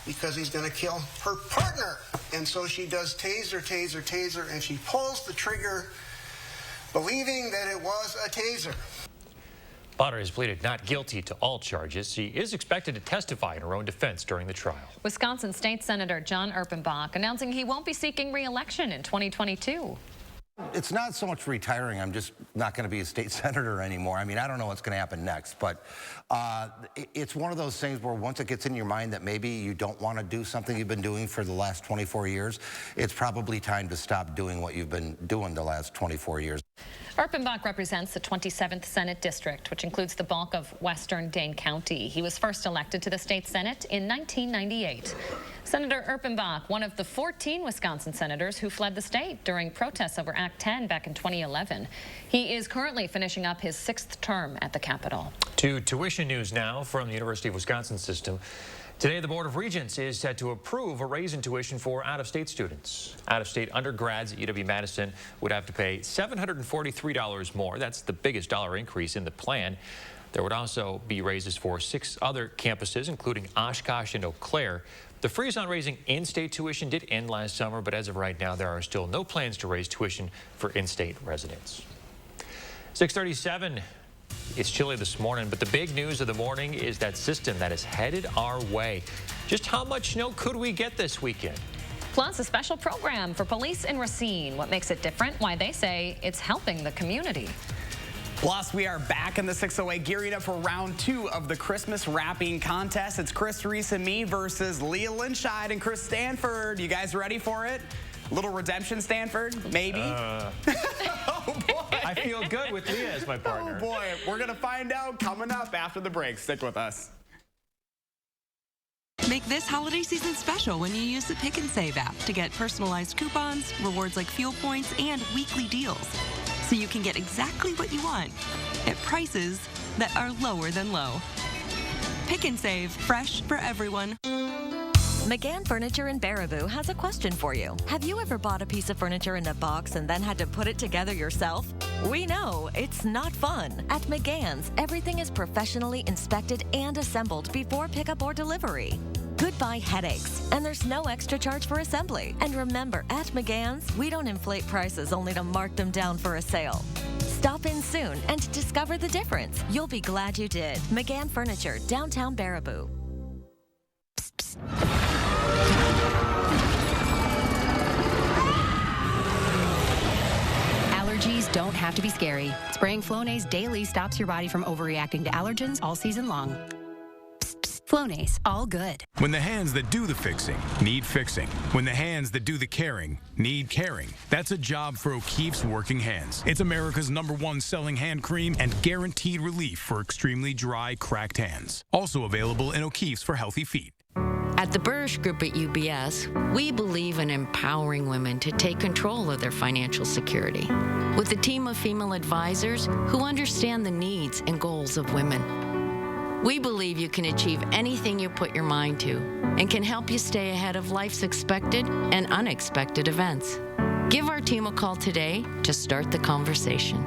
S12: because he's going to kill her partner. And so she does taser, taser, taser, and she pulls the trigger believing that it was a taser.
S4: Potter has pleaded not guilty to all charges. She is expected to testify in her own defense during the trial.
S2: Wisconsin State Senator John Erpenbach announcing he won't be seeking re-election in 2022.
S13: It's not so much retiring. I'm just not going to be a state senator anymore. I mean, I don't know what's going to happen next, but it's one of those things where once it gets in your mind that maybe you don't want to do something you've been doing for the last 24 years, it's probably time to stop doing what you've been doing the last 24 years.
S2: Erpenbach represents the 27th Senate District, which includes the bulk of western Dane County. He was first elected to the state Senate in 1998. Senator Erpenbach, one of the 14 Wisconsin senators who fled the state during protests over Act 10 back in 2011. He is currently finishing up his 6th term at the Capitol.
S4: To tuition news now from the University of Wisconsin system. Today, the Board of Regents is set to approve a raise in tuition for out-of-state students. Out-of-state undergrads at UW-Madison would have to pay $743 more. That's the biggest dollar increase in the plan. There would also be raises for 6 other campuses, including Oshkosh and Eau Claire. The freeze on raising in-state tuition did end last summer, but as of right now, there are still no plans to raise tuition for in-state residents. 6:37. It's chilly this morning, but the big news of the morning is that system that is headed our way. Just how much snow could we get this weekend?
S2: Plus, a special program for police in Racine. What makes it different? Why they say it's helping the community.
S16: Plus, we are back in the 608 gearing up for round 2 of the Christmas wrapping contest. It's Chris Reese and me versus Leah Linscheid and Chris Stanford. You guys ready for it? Little redemption, Stanford? Maybe? Oh, boy.
S4: I feel good with Leah as my partner.
S16: Oh, boy. We're going to find out coming up after the break. Stick with us.
S17: Make this holiday season special when you use the Pick and Save app to get personalized coupons, rewards like fuel points, and weekly deals. So you can get exactly what you want at prices that are lower than low. Pick and Save, fresh for everyone.
S6: McGann Furniture in Baraboo has a question for you. Have you ever bought a piece of furniture in a box and then had to put it together yourself? We know it's not fun. At McGann's, everything is professionally inspected and assembled before pickup or delivery. Goodbye headaches, and there's no extra charge for assembly. And remember, at McGann's, we don't inflate prices only to mark them down for a sale. Stop in soon and discover the difference. You'll be glad you did. McGann Furniture, downtown Baraboo.
S7: Allergies don't have to be scary. Spraying Flonase daily stops your body from overreacting to allergens all season long. Flonase, all good.
S8: When the hands that do the fixing need fixing. When the hands that do the caring need caring. That's a job for O'Keeffe's Working Hands. It's America's #1 selling hand cream and guaranteed relief for extremely dry, cracked hands. Also available in O'Keeffe's for healthy feet.
S9: At the Burrish Group at UBS, we believe in empowering women to take control of their financial security. With a team of female advisors who understand the needs and goals of women. We believe you can achieve anything you put your mind to and can help you stay ahead of life's expected and unexpected events. Give our team a call today to start the conversation.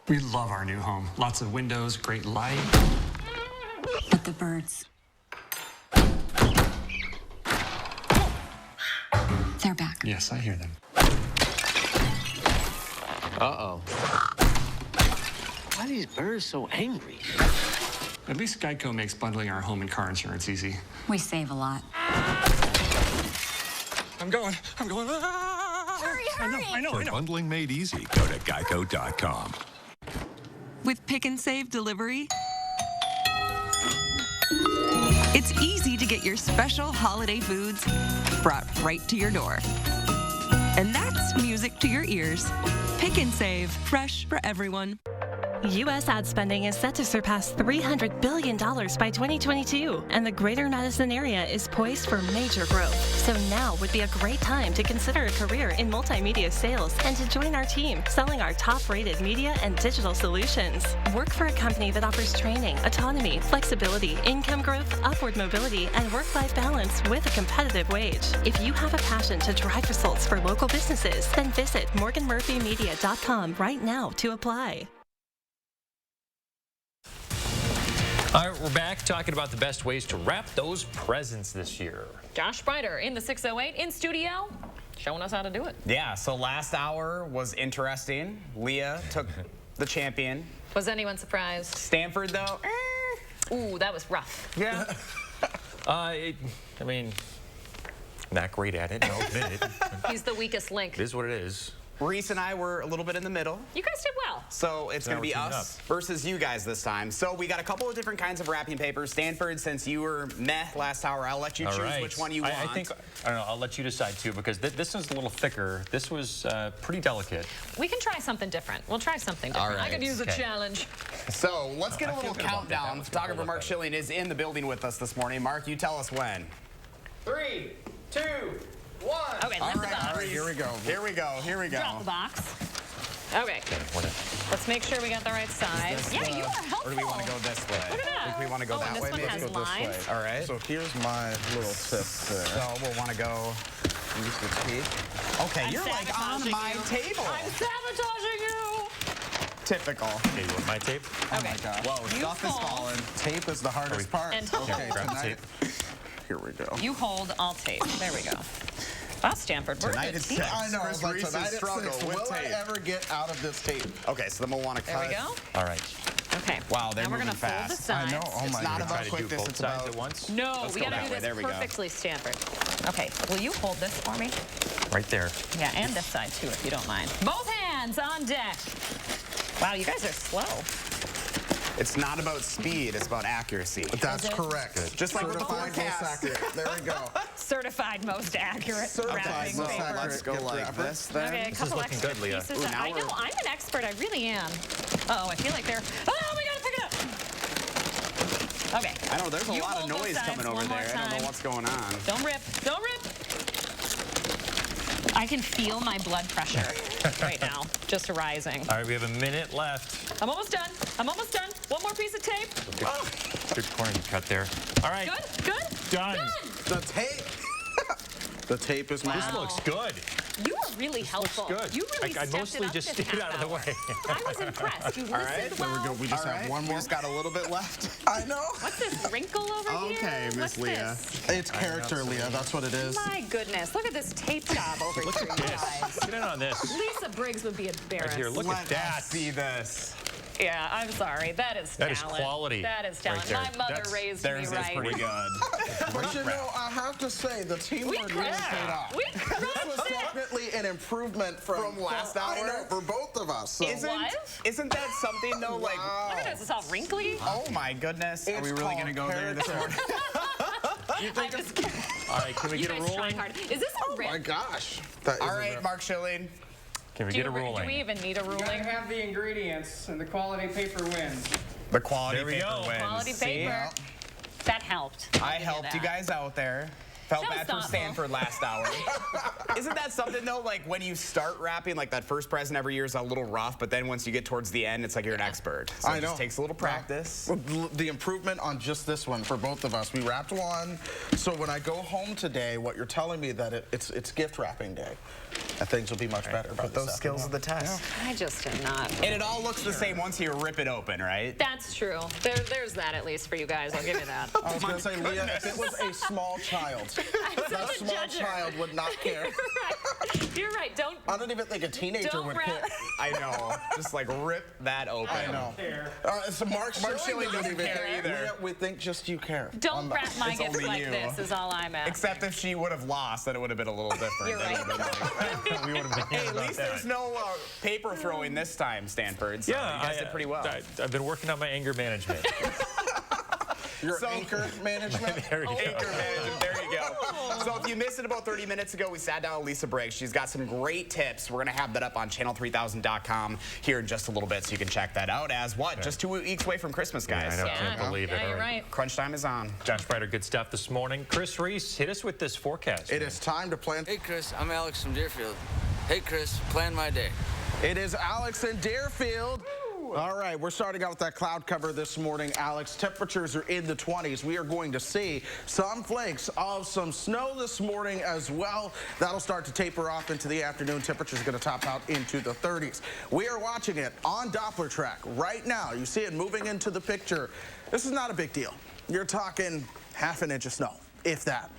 S19: We love our new home. Lots of windows, great light.
S7: But the birds. They're back.
S19: Yes, I hear them.
S20: Uh-oh. Why are these birds so angry?
S19: At least Geico makes bundling our home and car insurance easy.
S7: We save a lot.
S19: I'm going.
S7: Hurry, hurry!
S19: I know.
S10: For bundling made easy, go to geico.com.
S17: With Pick and Save delivery, it's easy to get your special holiday foods brought right to your door. And that's music to your ears. Pick and Save, fresh for everyone.
S21: U.S. ad spending is set to surpass $300 billion by 2022, and the greater Madison area is poised for major growth. So now would be a great time to consider a career in multimedia sales and to join our team selling our top-rated media and digital solutions. Work for a company that offers training, autonomy, flexibility, income growth, upward mobility, and work-life balance with a competitive wage. If you have a passion to drive results for local businesses, then visit morganmurphymedia.com right now to apply.
S4: All right, we're back talking about the best ways to wrap those presents this year.
S2: Josh Sprider in the 608 in studio, showing us how to do it.
S16: Yeah, so last hour was interesting. Leah took the champion.
S2: Was anyone surprised?
S16: Stanford, though?
S2: Ooh, that was rough.
S16: Yeah.
S4: I mean, not great at it, I'll admit it.
S2: He's the weakest link.
S4: It is what it is.
S16: Reese and I were a little bit in the middle.
S2: You guys did well.
S16: So it's going to be us versus you guys this time. So we got a couple of different kinds of wrapping paper. Stanford, since you were meh last hour, I'll let you choose which one you want.
S4: I think, I don't know, I'll let you decide too, because this is a little thicker. This was pretty delicate.
S2: We can try something different. We'll try something different.
S16: All right.
S2: I could use a challenge.
S16: So let's get a little countdown. Photographer Mark Schilling is in the building with us this morning. Mark, you tell us when.
S19: 3, 2, 1.
S2: Okay, lift the box.
S16: All right, here we go. Here we go. Here we go.
S2: Drop the box. Okay. Let's make sure we got the right size. Yeah, you are helpful.
S16: Or do we want to go this way?
S2: Look at that.
S16: I think we want to go that
S2: this
S16: way.
S2: one
S16: Maybe
S2: has
S16: go
S2: lines.
S16: this way. All right.
S1: So here's my little tip there.
S16: So we'll want to go. Use the tape. Okay, you're like on my table.
S2: I'm sabotaging you.
S16: Typical.
S4: Okay, you want my tape?
S16: Oh my God. Whoa, stuff is falling.
S1: Tape is the hardest part.
S2: And hold.
S1: Okay,
S4: grab the
S1: tonight.
S4: tape.
S1: Here we go.
S2: You hold, I'll tape. There we go. Wow, Stanford, we're
S16: Tonight
S2: good
S16: it's
S2: team.
S16: 6.
S1: I know. I was like,
S16: Reese's
S1: tonight at
S16: struggle
S1: 6.
S16: with
S1: Will I
S16: tape.
S1: ever get out of this tape?
S16: Okay, so then we'll want to cut.
S2: There we go.
S4: All right.
S2: Okay.
S16: Wow, they're
S2: now we're
S16: moving
S2: gonna
S16: fast.
S2: fold the sides.
S1: I know. Oh
S16: It's
S1: my
S16: not
S1: God.
S16: about quickness.
S4: Both
S16: It's
S4: sides
S16: about
S4: at once?
S2: No,
S16: Let's
S2: we
S16: go
S2: gotta
S16: that
S2: do
S16: way.
S2: this
S16: There we go.
S2: perfectly, Stanford. Okay, will you hold this for me?
S4: Right there.
S2: Yeah, and this side too, if you don't mind. Both hands on deck. Wow, you guys are slow.
S16: It's not about speed, it's about accuracy.
S1: That's correct.
S16: Just like with the
S1: Certified most
S16: forecast.
S1: accurate. There we go.
S2: Certified most accurate wrapping
S1: most
S2: paper.
S1: accurate.
S16: Let's go like this then.
S2: Okay, a
S4: This is
S2: couple
S4: looking
S2: extra
S4: good, Leah.
S2: pieces.
S16: Ooh, now
S2: I know,
S16: we're-
S2: I'm an expert. I really am. Oh, I feel like they're. Oh, we gotta pick it up. Okay.
S16: I know there's a
S2: You
S16: lot of
S2: hold those
S16: noise
S2: sides
S16: coming over
S2: one more
S16: there. I don't
S2: time.
S16: know what's going on.
S2: Don't rip. Don't rip. I can feel my blood pressure right now, just rising.
S4: All right, we have a minute left.
S2: I'm almost done. I'm almost done. One more piece of tape.
S4: Good corner you cut there. All right.
S2: Good, good.
S4: Done.
S1: The tape. The tape is
S4: This looks good.
S2: You were really helpful.
S4: Looks good.
S2: You really
S4: I
S2: stepped
S4: mostly
S2: it up
S4: just
S2: this
S4: stayed out of the
S2: half
S4: way.
S2: hour. I was impressed. You listened
S16: right,
S2: well.
S1: There we go. We just
S16: All
S1: have
S16: right,
S1: one
S16: we
S1: more.
S16: just got a little bit left.
S1: I know.
S2: What's this wrinkle over here?
S16: Okay, Miss
S2: What's
S16: Leah.
S2: this?
S1: It's character, Leah. That's what it is.
S2: My goodness. Look at this tape job over
S4: Look
S2: here,
S4: at
S2: you
S4: this.
S2: guys.
S4: Get in on this.
S2: Lisa Briggs would be embarrassed.
S4: Right here, look at
S16: Let
S4: that.
S16: us see this.
S2: Yeah, I'm sorry. That is
S4: That is
S2: talent.
S4: quality
S2: That is talent.
S4: right
S2: My
S4: there.
S2: mother
S4: That's-
S2: raised me
S16: Theirs is
S2: right.
S16: pretty good.
S1: But you know, I have to say, the teamwork really paid off.
S2: We
S1: This was definitely an improvement from
S16: last
S1: I
S16: hour?
S1: know, for both of us. So.
S16: Isn't that something though? Like,
S2: Look at this. It's all wrinkly.
S16: oh my goodness, are
S1: It's
S16: we really
S1: called
S16: gonna go there this morning?
S2: I'm just kidding.
S4: All right, can we
S2: You
S4: get a
S2: guys try
S4: ruling?
S2: hard. Is this a
S1: Oh my
S2: rip?
S1: gosh. That is
S16: All
S1: a
S16: right,
S1: rip.
S16: Mark Schilling.
S4: Can we
S2: Do
S4: get a
S2: we
S4: ruling?
S2: even need a
S14: You gotta
S2: ruling?
S14: have the ingredients, and the quality paper wins.
S16: The quality
S4: There we
S16: paper
S4: go.
S16: wins.
S2: Quality
S16: See?
S2: paper. That helped.
S16: I
S2: I'll
S16: helped
S2: give
S16: you
S2: that.
S16: guys out there. Felt
S2: That was
S16: bad for
S2: thoughtful.
S16: Stanford last hour. Isn't that something though? Like when you start rapping, like that first present every year is a little rough, but then once you get towards the end, it's like you're an expert. So
S1: I
S16: it
S1: know.
S16: just takes a little practice.
S1: The improvement on just this one for both of us. We wrapped one, so when I go home today, what you're telling me that it's gift wrapping day, and things will be much better.
S16: Put those skills to the test.
S2: I just am not.
S16: And it all looks the same once you rip it open, right?
S2: That's true. There's that at least for you guys. I'll give you that.
S1: I was going to say, Leah, if it was a small child, that small child would not care.
S2: You're right. Don't.
S1: I don't even think a teenager
S2: Don't
S1: would
S2: wrap-
S1: care.
S16: I know. Just like rip that open.
S1: I know. So Mark Schilling
S16: doesn't care either.
S1: Leah, we think just you care.
S2: Don't wrap my
S16: It's
S2: gifts
S16: only
S2: like
S16: you.
S2: this. Is all I'm at.
S16: Except if she would have lost, then it would have been a little different.
S2: You're
S16: Then it
S2: right.
S16: would've been like-
S4: We would have been
S16: Hey, at least there's no paper throwing this time, Stanford. So
S4: Yeah,
S16: you guys did pretty well.
S4: I've been working on my anger management.
S1: Your anchor management?
S4: There you go.
S16: Anchor management, there you go. So if you missed it about 30 minutes ago, we sat down with Lisa Briggs. She's got some great tips. We're going to have that up on channel3000.com here in just a little bit, so you can check that out as what?
S4: Okay.
S16: Just 2 weeks away from Christmas, guys.
S4: I know, can't believe it.
S2: Yeah,
S4: All
S2: you're
S4: right.
S2: right.
S16: Crunch time is on.
S4: John Sprider, good stuff this morning. Chris Reese, hit us with this forecast.
S1: It is time to plan.
S18: Hey, Chris, I'm Alex from Deerfield. Hey, Chris, plan my day.
S1: It is Alex in Deerfield. All right, we're starting out with that cloud cover this morning, Alex. Temperatures are in the 20s. We are going to see some flakes of some snow this morning as well. That'll start to taper off into the afternoon. Temperatures are going to top out into the 30s. We are watching it on Doppler track right now. You see it moving into the picture. This is not a big deal. You're talking half an inch of snow, if that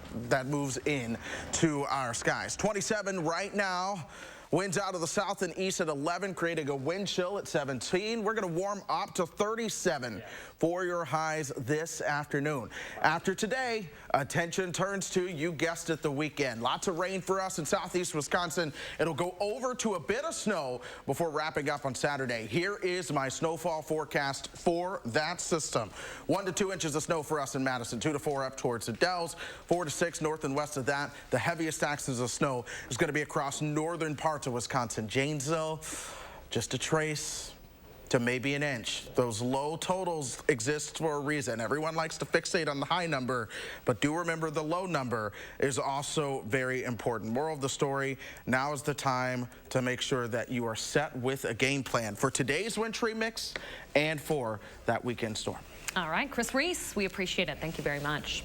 S1: moves in to our skies. 27 right now. Winds out of the south and east at 11, creating a wind chill at 17. We're going to warm up to 37 for your highs this afternoon. After today, attention turns to, you guessed it, the weekend. Lots of rain for us in southeast Wisconsin. It'll go over to a bit of snow before wrapping up on Saturday. Here is my snowfall forecast for that system. 1 to 2 inches of snow for us in Madison, 2 to 4 up towards the Dells, 4 to 6 north and west of that. The heaviest axis of snow is going to be across northern parts of Wisconsin. Janesville, just a trace to maybe an inch. Those low totals exist for a reason. Everyone likes to fixate on the high number, but do remember the low number is also very important. Moral of the story, now is the time to make sure that you are set with a game plan for today's wintry mix and for that weekend storm.
S2: All right, Chris Reese, we appreciate it. Thank you very much.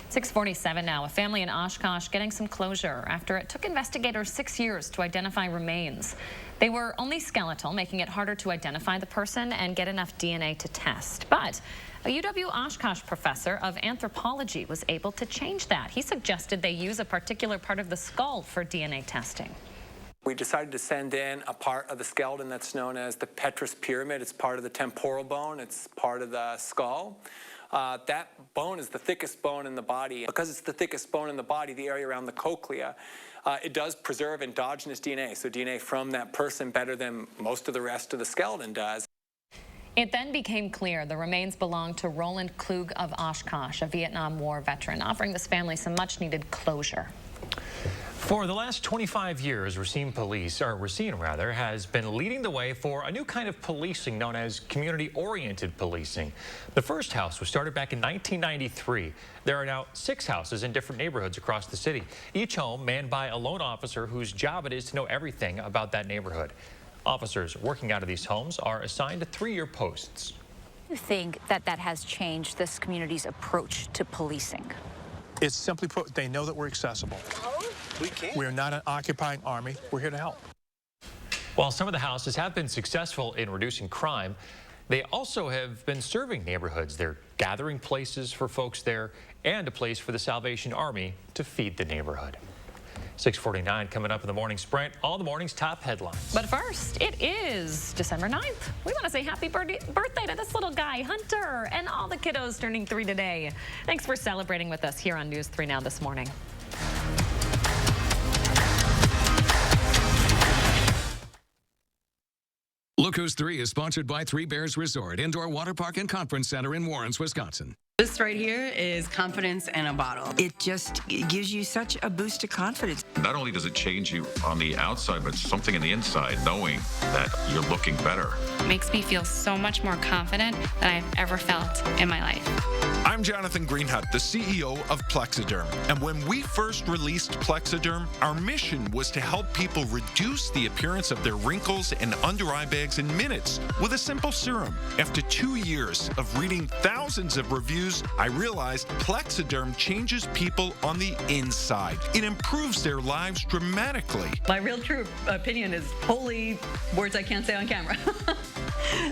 S2: 6:47 now. A family in Oshkosh getting some closure after it took investigators 6 years to identify remains. They were only skeletal, making it harder to identify the person and get enough DNA to test. But a UW Oshkosh professor of anthropology was able to change that. He suggested they use a particular part of the skull for DNA testing.
S22: We decided to send in a part of the skeleton that's known as the petrous pyramid. It's part of the temporal bone. It's part of the skull. That bone is the thickest bone in the body. Because it's the thickest bone in the body, the area around the cochlea, it does preserve endogenous DNA, so DNA from that person better than most of the rest of the skeleton does.
S2: It then became clear the remains belonged to Roland Klug of Oshkosh, a Vietnam War veteran, offering this family some much-needed closure.
S4: For the last 25 years, Racine has been leading the way for a new kind of policing known as community-oriented policing. The first house was started back in 1993. There are now 6 houses in different neighborhoods across the city, each home manned by a lone officer whose job it is to know everything about that neighborhood. Officers working out of these homes are assigned 3-year posts.
S5: Do you think that has changed this community's approach to policing?
S15: It's simply put, they know that we're accessible. We're not an occupying army. We're here to help.
S4: While some of the houses have been successful in reducing crime, they also have been serving neighborhoods. They're gathering places for folks there and a place for the Salvation Army to feed the neighborhood. 6:49 coming up in the morning sprint. All the morning's top headlines.
S2: But first, it is December 9th. We want to say happy birthday to this little guy, Hunter, and all the kiddos turning 3 today. Thanks for celebrating with us here on News 3 Now this morning.
S10: Look Who's 3 is sponsored by Three Bears Resort, Indoor Water Park and Conference Center in Warrens, Wisconsin.
S23: This right here is confidence in a bottle. It just gives you such a boost of confidence.
S24: Not only does it change you on the outside, but something in the inside, knowing that you're looking better.
S25: It makes me feel so much more confident than I've ever felt in my life.
S26: I'm Jonathan Greenhut, the CEO of Plexiderm. And when we first released Plexiderm, our mission was to help people reduce the appearance of their wrinkles and under-eye bags in minutes with a simple serum. After 2 years of reading thousands of reviews, I realized Plexiderm changes people on the inside. It improves their lives dramatically.
S27: My real true opinion is holy words I can't say on camera.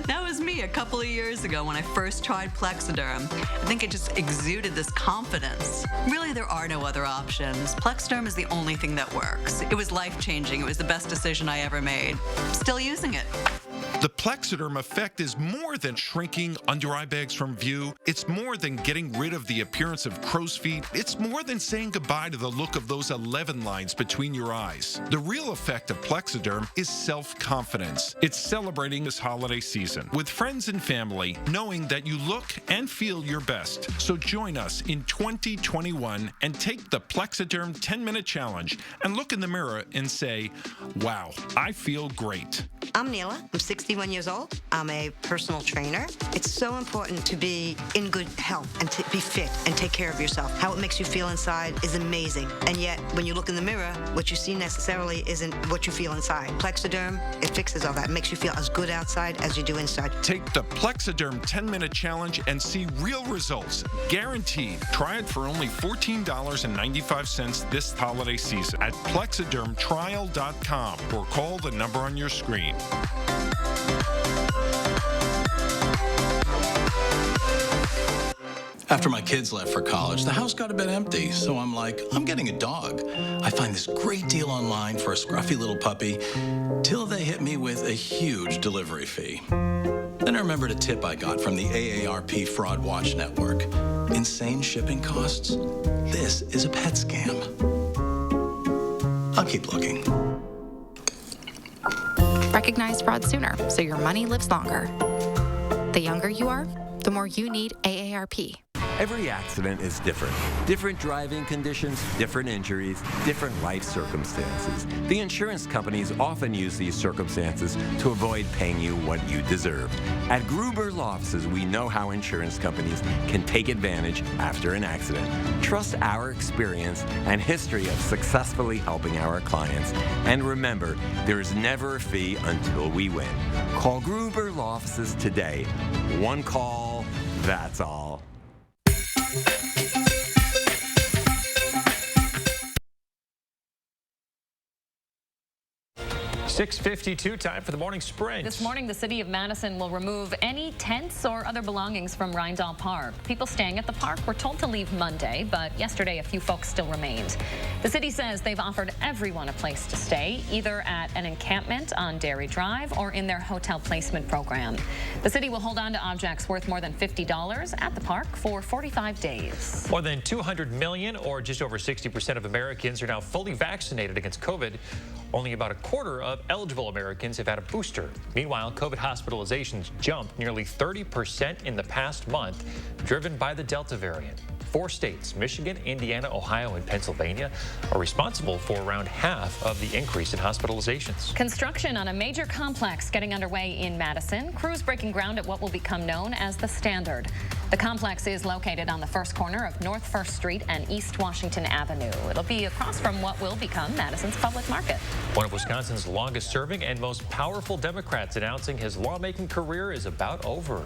S27: That was me a couple of years ago when I first tried Plexiderm. I think it just exuded this confidence. Really, there are no other options. Plexiderm is the only thing that works. It was life-changing. It was the best decision I ever made. Still using it.
S26: The Plexiderm effect is more than shrinking under-eye bags from view. It's more than getting rid of the appearance of crow's feet. It's more than saying goodbye to the look of those 11 lines between your eyes. The real effect of Plexiderm is self-confidence. It's celebrating this holiday season with friends and family, knowing that you look and feel your best. So join us in 2021 and take the Plexiderm 10-minute challenge and look in the mirror and say, wow, I feel great.
S28: I'm Neela. I'm 61 years old. I'm a personal trainer. It's so important to be in good health and to be fit and take care of yourself. How it makes you feel inside is amazing. And yet, when you look in the mirror, what you see necessarily isn't what you feel inside. Plexiderm, it fixes all that. It makes you feel as good outside as you do inside.
S26: Take the Plexiderm 10-minute challenge and see real results, guaranteed. Try it for only $14.95 this holiday season at plexidermtrial.com or call the number on your screen.
S29: After my kids left for college, the house got a bit empty, so I'm like, I'm getting a dog. I find this great deal online for a scruffy little puppy, till they hit me with a huge delivery fee. Then I remembered a tip I got from the AARP Fraud Watch Network. Insane shipping costs? This is a pet scam. I'll keep looking.
S30: Recognize fraud sooner, so your money lives longer. The younger you are, the more you need AARP.
S31: Every accident is different. Different driving conditions, different injuries, different life circumstances. The insurance companies often use these circumstances to avoid paying you what you deserve. At Gruber Law Offices, we know how insurance companies can take advantage after an accident. Trust our experience and history of successfully helping our clients. And remember, there is never a fee until we win. Call Gruber Law Offices today. One call, that's all.
S4: 6:52, time for the morning sprint.
S2: This morning, the city of Madison will remove any tents or other belongings from Rindall Park. People staying at the park were told to leave Monday, but yesterday a few folks still remained. The city says they've offered everyone a place to stay, either at an encampment on Dairy Drive or in their hotel placement program. The city will hold on to objects worth more than $50 at the park for 45 days.
S4: More than 200 million, or just over 60% of Americans, are now fully vaccinated against COVID. Only about a quarter of eligible Americans have had a booster. Meanwhile, COVID hospitalizations jumped nearly 30% in the past month, driven by the Delta variant. 4 states, Michigan, Indiana, Ohio, and Pennsylvania, are responsible for around half of the increase in hospitalizations.
S2: Construction on a major complex getting underway in Madison. Crews breaking ground at what will become known as the Standard. The complex is located on the first corner of North 1st Street and East Washington Avenue. It'll be across from what will become Madison's public market.
S4: One of Wisconsin's longest-serving and most powerful Democrats announcing his lawmaking career is about over.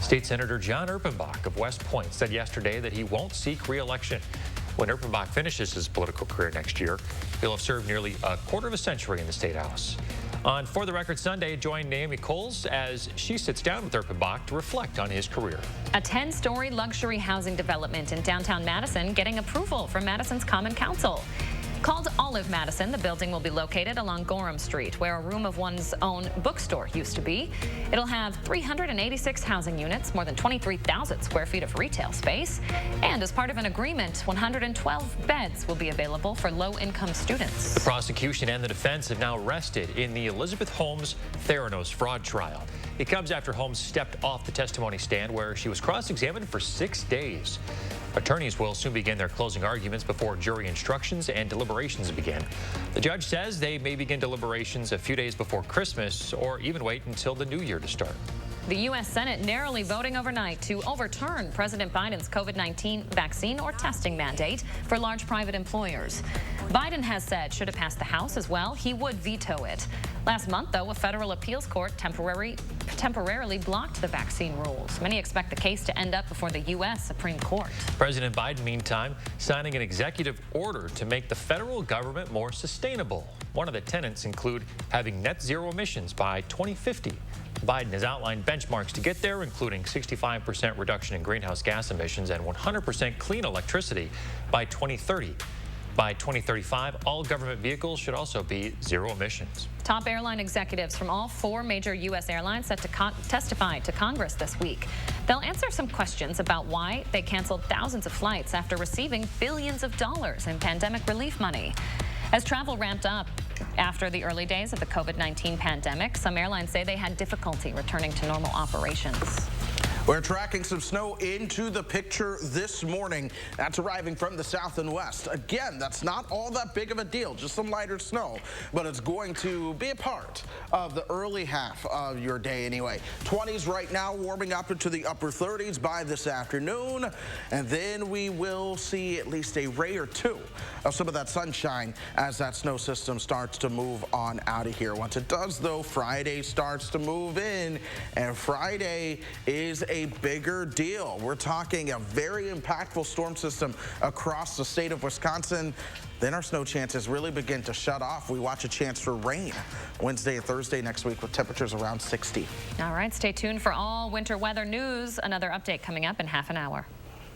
S4: State Senator John Erpenbach of West Point said yesterday that he won't seek re-election. When Erpenbach finishes his political career next year, he'll have served nearly a quarter of a century in the State House. On For the Record Sunday, join Naomi Coles as she sits down with Erpenbach to reflect on his career.
S2: A 10-story luxury housing development in downtown Madison getting approval from Madison's Common Council. Called Olive Madison, the building will be located along Gorham Street, where a room of one's own bookstore used to be. It'll have 386 housing units, more than 23,000 square feet of retail space. And as part of an agreement, 112 beds will be available for low-income students.
S4: The prosecution and the defense have now rested in the Elizabeth Holmes Theranos fraud trial. It comes after Holmes stepped off the testimony stand where she was cross-examined for 6 days. Attorneys will soon begin their closing arguments before jury instructions and deliberations begin. The judge says they may begin deliberations a few days before Christmas or even wait until the new year to start.
S2: The U.S. Senate narrowly voting overnight to overturn President Biden's COVID-19 vaccine or testing mandate for large private employers. Biden has said, should it pass the House as well, he would veto it. Last month, though, a federal appeals court temporarily blocked the vaccine rules. Many expect the case to end up before the U.S. Supreme Court.
S4: President Biden, meantime, signing an executive order to make the federal government more sustainable. One of the tenets include having net zero emissions by 2050. Biden has outlined benchmarks to get there, including 65% reduction in greenhouse gas emissions and 100% clean electricity by 2030. By 2035, all government vehicles should also be zero emissions.
S2: Top airline executives from all 4 major U.S. airlines set to testify to Congress this week. They'll answer some questions about why they canceled thousands of flights after receiving billions of dollars in pandemic relief money. As travel ramped up after the early days of the COVID-19 pandemic, some airlines say they had difficulty returning to normal operations.
S1: We're tracking some snow into the picture this morning. That's arriving from the south and west. Again, that's not all that big of a deal, just some lighter snow, but it's going to be a part of the early half of your day anyway. 20s right now, warming up into the upper 30s by this afternoon, and then we will see at least a ray or two of some of that sunshine as that snow system starts to move on out of here. Once it does, though, Friday starts to move in, and Friday is a bigger deal. We're talking a very impactful storm system across the state of Wisconsin. Then our snow chances really begin to shut off. We watch a chance for rain Wednesday and Thursday next week with temperatures around 60.
S2: All right, stay tuned for all winter weather news. Another update coming up in half an hour.